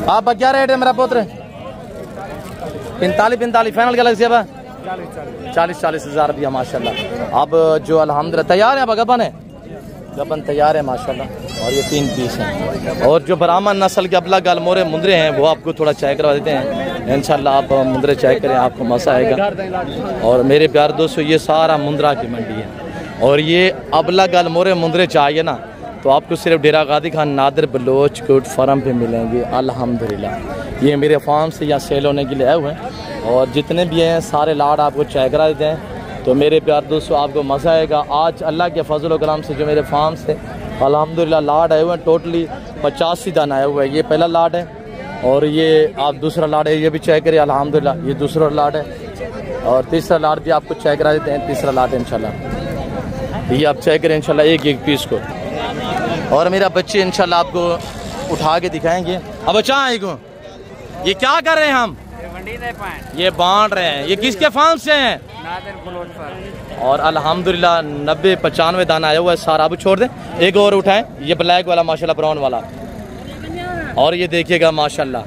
आप क्या रेट है मेरा पुत्र? 45 फाइनल क्या लग से? 40,000 रुपया माशाल्लाह। अब जो अल्हम्दुलिल्लाह तैयार है, अब गबन है, गबन तैयार है माशाल्लाह। और ये 3 पीस हैं। और जो ब्राह्मण नस्ल के अबला गाल मोरे मुंदरे हैं वो आपको थोड़ा चेक करवा देते हैं इंशाल्लाह। आप मुंदरे चेक करें, आपको मजा आएगा। और मेरे प्यार दोस्तों ये सारा मुंदरा की मंडी है। और ये अबला गाल मोरे मुंदरे चाहिए ना तो आपको सिर्फ डेरा गादी खान नादिर बलोच कोट फार्म पे मिलेंगे अल्हम्दुलिल्लाह। ये मेरे फार्म से यहाँ सेल होने के लिए आए हुए हैं। और जितने भी हैं सारे लाड आपको चेक करा देते हैं। तो मेरे प्यार दोस्तों आपको मज़ा आएगा। आज अल्लाह के फजल व करम से जो मेरे फार्म से अल्हम्दुलिल्लाह लाड आए हुए हैं, टोटली 85 दाना आए हुए हैं। ये पहला लाड है। और ये आप दूसरा लाड है, ये भी चेक करिए अल्हम्दुलिल्लाह, ये दूसरा लाड है। और तीसरा लाड भी आपको चेक करा देते हैं, तीसरा लाड है इंशाल्लाह। ये आप चेक करें इंशाल्लाह एक पीस को। और मेरा बच्चे इंशाल्लाह आपको उठा के दिखाएंगे। अब बच्चा है को ये क्या कर रहे हैं हम? ये बांट रहे हैं। ये किसके फार्म से हैं? और अल्हम्दुलिल्लाह 90-95 दाना आया हुआ है सारा। अब छोड़ दें, एक और उठाएं। ये ब्लैक वाला माशाल्लाह, ब्राउन वाला। और ये देखिएगा माशाल्लाह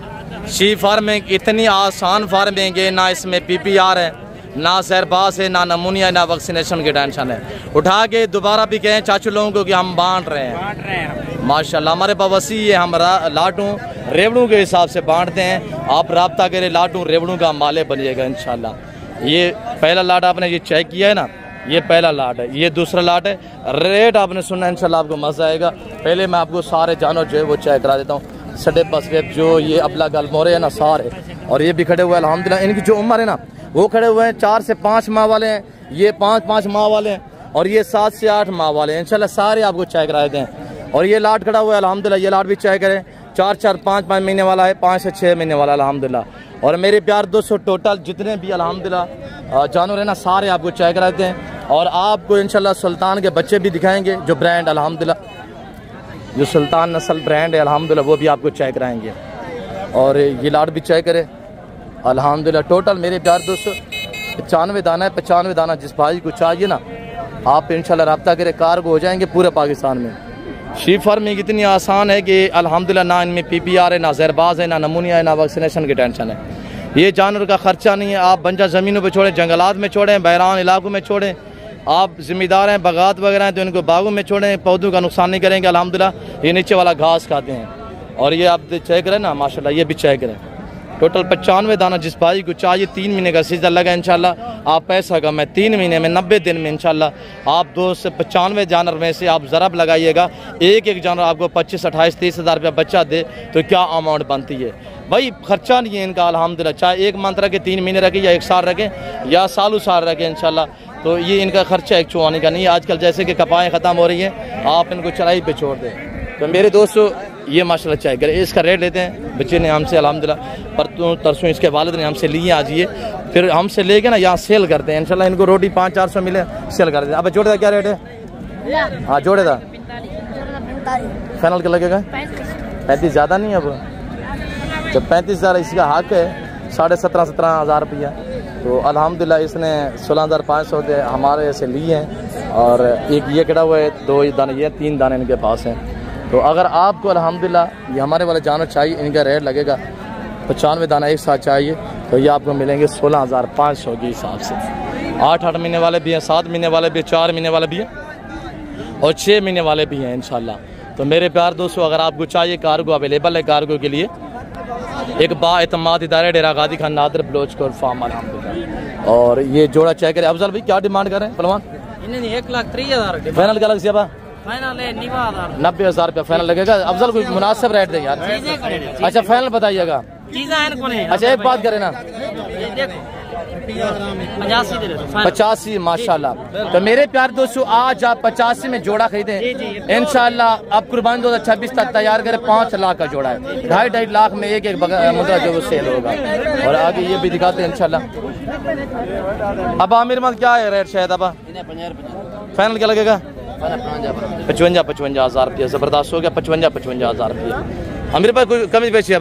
शी फार्मिंग इतनी आसान फार्मिंग है, ना इसमें PPR है, ना जहरबाज है, ना नमूनिया, ना वैक्सीनेशन की टेंशन है। उठा के दोबारा भी कहें चाचू लोगों को कि हम बांट रहे हैं माशाल्लाह। हमारे पास वसी है, हम लाटू रेवड़ू के हिसाब से बांटते हैं। आप राब्ता करें, लाटू रेवड़ू का माले बनिएगा इंशाल्लाह। ये पहला लाट आपने ये चेक किया है ना, ये पहला लाट है। ये दूसरा लाट है। रेट आपने सुनना इंशाल्लाह, आपको मज़ा आएगा। पहले मैं आपको सारे जानवर जो है वो चेक करा देता हूँ। सडे पसरे जो ये अबला गलमोरे है ना सारे। और ये भी खड़े हुए अल्हम्दुलिल्लाह। इनकी जो उम्र है ना वो खड़े हुए हैं 4 से 5 माह वाले हैं, ये 5-5 माह वाले हैं, और ये 7 से 8 माह वाले हैं इंशाल्लाह। सारे आपको चेक करा देते हैं। और ये लाट खड़ा हुआ है अल्हम्दुलिल्लाह, ये लाट भी चेक करें। 4-4, 5-5 महीने वाला है, 5 से 6 महीने वाला अल्हम्दुलिल्लाह। और मेरे प्यार दोस्तों टोटल जितने भी अल्हम्दुलिल्लाह जानवर है ना सारे आपको चेक करा देते हैं। और आपको इंशाल्लाह सुल्तान के बच्चे भी दिखाएंगे, जो ब्रांड अल्हम्दुलिल्लाह जो सुल्तान नस्ल ब्रांड है अल्हम्दुलिल्लाह वो भी आपको चेक कराएंगे। और ये लाट भी चेक करें अल्हम्दुलिल्लाह। टोटल मेरे प्यार दोस्तों 95 दाना है। 95 दाना जिस भाई को चाहिए ना आप इंशाल्लाह रब्ता करें, कार्गो हो जाएंगे पूरे पाकिस्तान में। शीप फार्मिंग इतनी आसान है कि अल्हम्दुलिल्लाह ना इनमें PPR है, ना जहरबाज है, ना नमूनिया है, ना वैक्सीनेशन की टेंशन है। ये जानवर का खर्चा नहीं है। आप बंजा ज़मीनों पे छोड़ें, जंगलात में छोड़ें, बहरान इलाकों में छोड़ें। आप जिम्मेदार हैं, बगात वगैरह हैं तो इनको बागों में छोड़ें, पौधों का नुकसान नहीं करेंगे अल्हम्दुलिल्लाह। ये नीचे वाला घास खाते हैं। और ये आप चेक करें ना माशाल्लाह, ये भी चेक करें। टोटल 95 दाना जिस भाई को चाहिए। 3 महीने का सीजन लगा इंशाल्लाह। आप पैसा कम है 3 महीने में 90 दिन में इंशाल्लाह आप 2 से 95 जानवर में से आप ज़रब लगाइएगा। एक जानवर आपको 25-28-30 हज़ार रुपया बच्चा दे तो क्या अमाउंट बनती है भाई। खर्चा नहीं है इनका अल्हम्दुलिल्लाह। चाहे 1 मंथ रखे, 3 महीने रखे, या 1 साल रखे, या सालों साल रखे इंशाल्लाह। तो ये इनका खर्चा एक चुवाने का नहीं है। आजकल जैसे कि कपाएँ ख़त्म हो रही हैं, आप इनको चढ़ाई पे छोड़ दें। तो मेरे दोस्तों ये माशाल्लाह चेक करें। इसका रेट लेते हैं बच्चे ने हमसे अल्हम्दुलिल्लाह, परसों इसके वालिद ने हमसे लिए आज ये, फिर हमसे लेके ना यहाँ सेल करते हैं इंशाल्लाह। इनको रोटी 500-400 मिले सेल कर देते हैं। अब जोड़े का क्या रेट है? हाँ जोड़े का फाइनल क्या लगेगा? 35 ज़्यादा नहीं है अब। तो 35,000 इसका हक है, 17,500 हज़ार रुपया। तो अल्हम्दुलिल्लाह इसने 16,500 के हमारे से लिए हैं। और एक ये खड़ा हुआ है, 2 दाने ये, 3 दाने इनके पास हैं। तो अगर आपको अल्हम्दुलिल्लाह ये हमारे वाले जानवर चाहिए, इनका रेट लगेगा 95 दाना एक साथ चाहिए तो ये आपको मिलेंगे 16,500 के हिसाब से। 8 महीने वाले भी हैं, 7 महीने वाले भी हैं, 4 महीने वाले भी हैं और 6 महीने वाले भी हैं इंशाल्लाह। तो मेरे प्यार दोस्तों, अगर आपको चाहिए कार्गो अवेलेबल है। कार्गो के लिए एक बाएतमाद इदारे डेरा गाजी खान नादर बलोच कोर फार्म अल्हम्दुलिल्लाह। और ये जोड़ा चेक करें। अफजल भाई क्या डिमांड कर रहे हैं पहलवान? 1,30,000 फाइनल क्या लग सिया? फाइनल है 90,000 रुपया फाइनल लगेगा। अफजल कोई मुनासिब रेट दें यार। अच्छा फाइनल बताइएगा। अच्छा एक बात करें ना, 85 माशाल्लाह। तो मेरे प्यार दोस्तों, आज आप 85 में जोड़ा खरीदे इंशाल्लाह। अब कुर्बानी 2026 तक तैयार करें। 5 लाख का जोड़ा है, 2.5 लाख में एक मुद्रा जो सेल होगा। और आगे ये भी दिखाते हैं इंशाल्लाह। अब आमिर मत क्या है रेट शायद? अब फाइनल क्या लगेगा? 55,000 रुपया जबरदस्त हो गया। 55,000 रुपया। अमीर भाई कोई कमी पेशी है?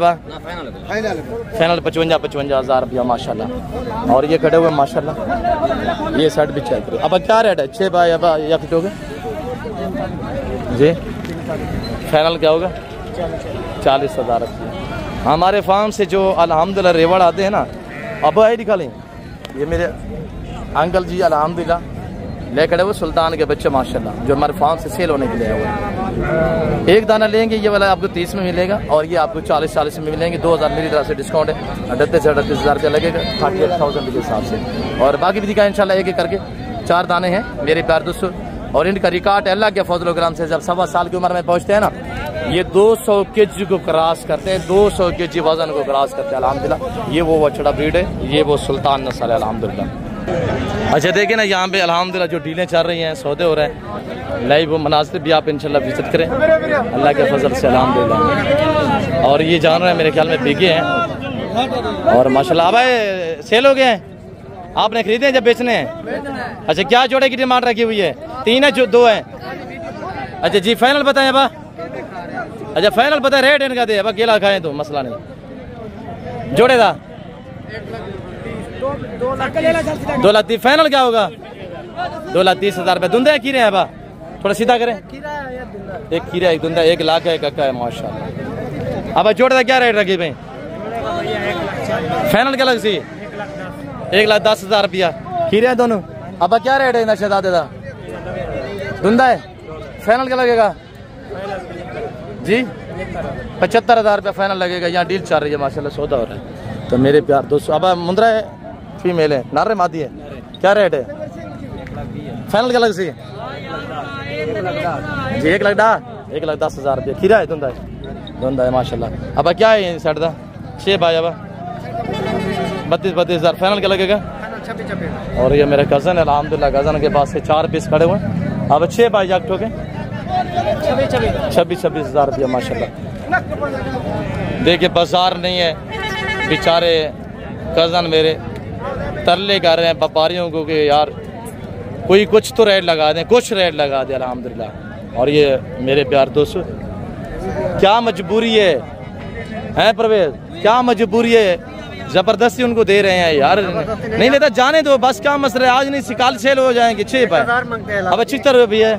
फाइनल 55,000 रुपया माशाल्लाह। और ये खड़े हुए माशाल्लाह। ये शर्ट भी चेक करो। अब क्या रेट है? 6 भाई अब या फिटोगे जी? फाइनल क्या होगा? 40,000 रुपया। हमारे फार्म से जो अल्हम्दुलिल्लाह रेवड़ आते हैं ना, अब आई दिखा लें। ये मेरे अंकल जी अल्हम्दुलिल्लाह ले खड़े हुए सुल्तान के बच्चे माशाल्लाह, जो हमारे फार्म से सेल होने के लिए हुए। एक दाना लेंगे ये वाला आपको 30 में मिलेगा और ये आपको 40 में मिलेंगे। 2,000 मेरी तरफ से डिस्काउंट है। 38,000 रुपया लगेगा 38,000 के हिसाब से। और बाकी भी दिखाएं इंशाल्लाह एक एक करके। 4 दाने हैं मेरे प्यार दोस्तों। और इनका रिकॉर्ड अल्लाह के फजल करम से जब 1.25 साल की उम्र में पहुँचते हैं ना, ये 200 kg को क्रॉस करते हैं। 200 kg वजन को क्रॉस करते हैं अल्हम्दुलिल्लाह। ये वो बछड़ा ब्रीड है, ये वो सुल्तान नस्ल है अल्हम्दुलिल्लाह। अच्छा देखिए ना, यहाँ पे अल्हम्दुलिल्लाह जो डीलें चल रही हैं, सौदे हो रहे हैं लाइव, वो मनासिब भी आप इंशाल्लाह विजिट करें अल्लाह के फजल से अल्हम्दुलिल्लाह। और ये जानवर मेरे ख्याल में बिके हैं और माशाल्लाह। अब सेल हो गए हैं, आपने खरीदे हैं जब बेचने हैं? अच्छा क्या जोड़े की डिमांड रखी हुई है? 3 है जो 2 है? अच्छा जी फाइनल बताएं अब। अच्छा फाइनल बताए रेट इनका दे। अब अकेला खाएं तो मसला नहीं। जोड़े था 2,30,000। फाइनल क्या होगा? 2,30,000 रुपये। धुंधे हैं खीरे हैं? अब थोड़ा सीधा करें। एक खीरा एक धुंधा, 1 लाख है, एक अक्का है माशाल्लाह। अब जोड़े था क्या रेट रखी भाई? फाइनल क्या लग सी? 1,10,000 रुपया। खीरे हैं दोनों। अब क्या रेट है नशा दादा? धुंधा है। फाइनल क्या लगेगा जी? 75,000 रुपया फाइनल लगेगा। यहाँ डील चल रही है माशाल्लाह, सौदा हो रहा है। तो मेरे प्यार दोस्तों, अब मुंद्रा है, फीमेल है, नारे मादी है, क्या रेट है? फाइनल क्या लग सी जी? 1,10,000 रुपया। खीरा है धुंधा है? धुंधा है माशाल्लाह। अब क्या है सेट का? 6 भाई। अब 32,000 फाइनल क्या लगेगा? और ये मेरे कज़न है अल्हम्दुलिल्लाह, कज़न के पास से 4 पीस खड़े हुए। अब 6 भाई जाग ठोके 26,000 रुपया माशाल्लाह। देखिए बाजार नहीं है, बेचारे कज़न मेरे तरले कर रहे हैं व्यापारियों को कि यार कोई कुछ तो रेट लगा दें, कुछ रेट लगा दे अल्हम्दुलिल्लाह। और ये मेरे प्यार दोस्तों, क्या मजबूरी है परवेज? क्या मजबूरी है? जबरदस्ती उनको दे रहे हैं यार। नहीं लेता जाने दो, बस क्या मसला है? आज नहीं सिकाल सेल हो जाएंगे। 6 पाए अब 76 रुपये भी है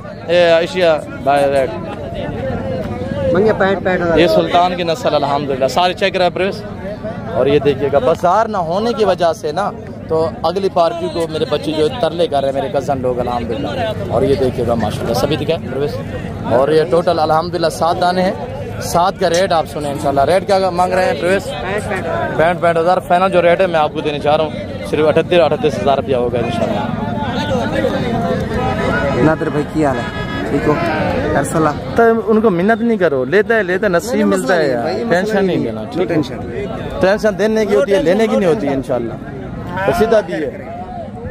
एशिया रेट। ये सुल्तान की नस्ल अल्हम्दुलिल्लाह सारे चेक रहे परवेज। और ये देखिएगा बाजार ना होने की वजह से ना, तो अगली पार्टी को मेरे बच्चे जो तरले कर रहे हैं मेरे कज़न लोग अल्हम्दुलिल्लाह। और ये देखिएगा माशाल्लाह सभी दिखा परवेज। और ये टोटल अल्हम्दुलिल्लाह 7 दाने हैं। 7 का रेट आप सुने इंशाल्लाह। रेट क्या मांग रहे हैं प्रवेश? 65,000 फाइनल जो रेट है मैं आपको देने चाह रहा हूँ सिर्फ 38,000 रुपया होगा इंशाल्लाह। नादिर भाई की हाल है? ठीक हो? तो उनको मिन्नत नहीं करो, लेते नसीब मिलता है यार। टेंशन नहीं लेना। टेंशन देने की होती है, लेने की नहीं होती इंशाल्लाह। तो सीधा भी है।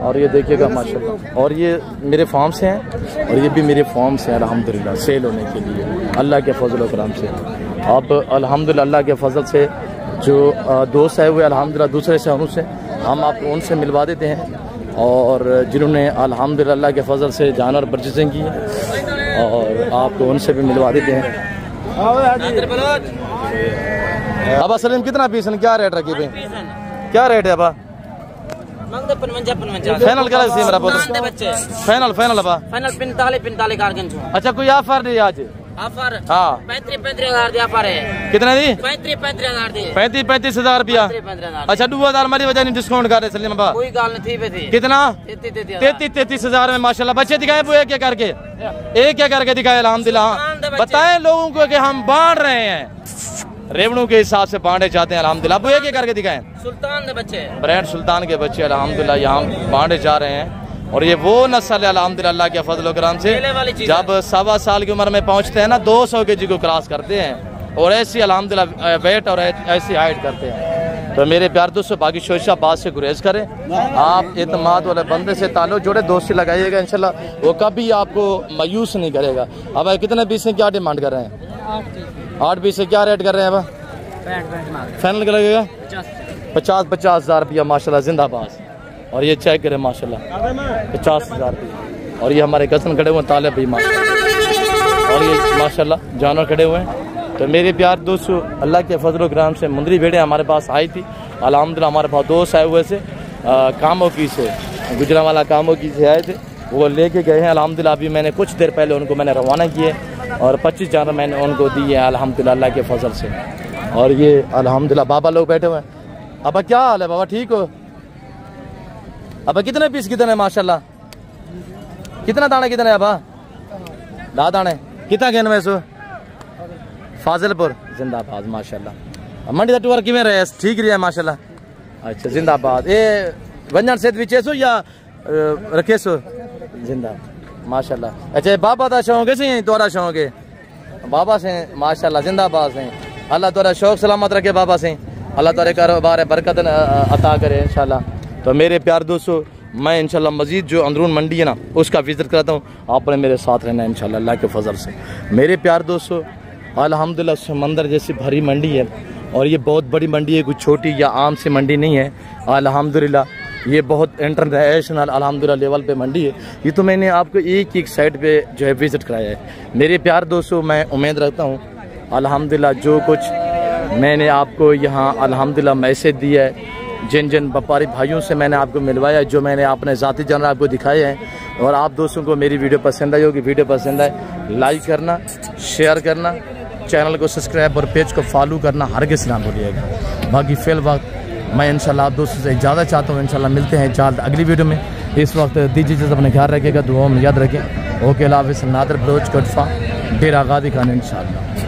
और ये देखिएगा माशाल्लाह। और ये मेरे फार्म से हैं और ये भी मेरे फार्म से हैं अल्हम्दुलिल्लाह सेल होने के लिए अल्लाह के फजल व करम से। अब अल्हम्दुलिल्लाह अल्लाह के फजल से जो दोस्त है हुए अल्हम्दुलिल्लाह दूसरे शहरों से हम आपको उनसे मिलवा देते हैं। और जिन्होंने अल्हम्दुलिल्लाह अल्लाह के फजल से जानवर परचेजिंग की है और आपको उनसे भी मिलवा देते हैं। अब असलम कितना पीस है? क्या रेट रखी भाई? क्या रेट है? अब फाइनल क्या मेरा फाइनल 45 45 अच्छा कोई ऑफर नहीं आज? ऑफर हाँ 35,000 दी ऑफर है। कितना दी? 35,000 दी। 35,000 रुपया। अच्छा 2,000 मेरी वजह नहीं डिस्काउंट कर रहे सलीम बा। कोई गाल नहीं थी। कितना? 33,000 में माशाल्लाह। बच्चे दिखाए वो एक करके, एक करके दिखाए अल्हम्दुलिल्लाह। बताएं लोगों को कि हम बांट रहे हैं, रेवड़ों के हिसाब से बांटे जाते हैं अल्हम्दुलिल्लाह। वो एक करके दिखाएं। सुल्तान के बच्चे, ब्रांड सुल्तान के बच्चे अल्हम्दुलिल्लाह यहाँ बांटे जा रहे हैं। और ये वो नस्ल है अल्हम्दुलिल्लाह अल्लाह के फजल करम से, जब 1.25 साल की उम्र में पहुँचते हैं ना 200 kg को क्रॉस करते हैं और ऐसी अल्हम्दुलिल्लाह वेट और ऐसी हाइट करते हैं। तो मेरे प्यार दोस्तों बाकी शोशा बात से गुरेज करें, आप एतमाद वाले बंदे से ताल्लुक जोड़े, दोस्ती लगाइएगा इंशाल्लाह, वो कभी आपको मायूस नहीं करेगा। अब कितने पीस से क्या डिमांड कर रहे हैं? 8 पीस से क्या रेट कर रहे हैं? अब फाइनल क्या लगेगा? 50,000 रुपया माशाल्लाह जिंदाबाद। और ये चेक करें माशाल्लाह 50,000 रुपये। और ये हमारे कसन खड़े हुए ताले भाई माशाल्लाह, और ये माशाल्लाह जानवर खड़े हुए हैं। तो मेरे प्यार दोस्तों अल्लाह के फजल करम से मुंदरी भेड़े हमारे पास आई थी अल्हम्दुलिल्लाह। हमारे पास दोस्त आए हुए से कामों की से, गुजरांवाला कामों की से आए थे, वो लेके गए हैं अल्हम्दुलिल्लाह। अभी मैंने कुछ देर पहले उनको मैंने रवाना किए और 25 जानवर मैंने उनको दिए हैं अल्हम्दुलिल्लाह अल्लाह के फजल से। और ये अल्हम्दुलिल्लाह बाबा लोग बैठे हुए हैं। अब क्या हाल है बाबा, ठीक हो? अब कितने पीस कितने माशाल्लाह? कितना दाने कितने अब? 10 दाने कितना गेन वैसो? फाजिलपुर जिंदाबाद माशाल्लाह। मंडी का टूर किमें रहे? ठीक रही है माशाल्लाह। अच्छा जिंदाबाद। ये वंजन से विचेसो या रखेसो? जिंदा माशाल्लाह। अच्छा बाबा का शौक है तोरा शौक है? बाबा से माशाल्लाह जिंदाबाद से। अल्लाह तोरा शौक सलामत रखे बाबा से, अल्लाह तारे कारोबार बरकत अता करे इंशाल्लाह। तो मेरे प्यार दोस्तों मैं इंशाल्लाह मजीद जो अंदरून मंडी है ना उसका विजिट कराता हूँ, आपने मेरे साथ रहना है इंशाल्लाह अल्लाह के फजल से। मेरे प्यार दोस्तों अल्हम्दुलिल्लाह समंदर जैसी भरी मंडी है और ये बहुत बड़ी मंडी है, कोई छोटी या आम सी मंडी नहीं है अल्हम्दुलिल्लाह। ये बहुत इंटरनेशनल अल्हम्दुलिल्लाह लेवल पे मंडी है। ये तो मैंने आपको एक साइड पे जो है विज़िट कराया है। मेरे प्यार दोस्तों मैं उम्मीद रखता हूँ अल्हम्दुलिल्लाह जो कुछ मैंने आपको यहाँ अल्हम्दुलिल्लाह मैसेज दिया है, जिन जिन व्यापारी भाइयों से मैंने आपको मिलवाया, जो मैंने अपने ज़ाती जानवर आपको दिखाए हैं, और आप दोस्तों को मेरी वीडियो पसंद आई होगी, वीडियो पसंद आए लाइक करना, शेयर करना, चैनल को सब्सक्राइब और पेज को फॉलो करना हर किसी ना भूलिएगा। बाकी फिल वक्त मैं इंशाल्लाह आप दोस्तों से इजाज़त चाहता हूँ, इंशाल्लाह मिलते हैं जल्द अगली वीडियो में। इस वक्त दीजिए अपने ख्याल रखिएगा, दुआओं में याद रखें। ओके अल्लाह हाफ़िज़। नादर बलोच कटफा डेरा गादी खान इंशाल्लाह।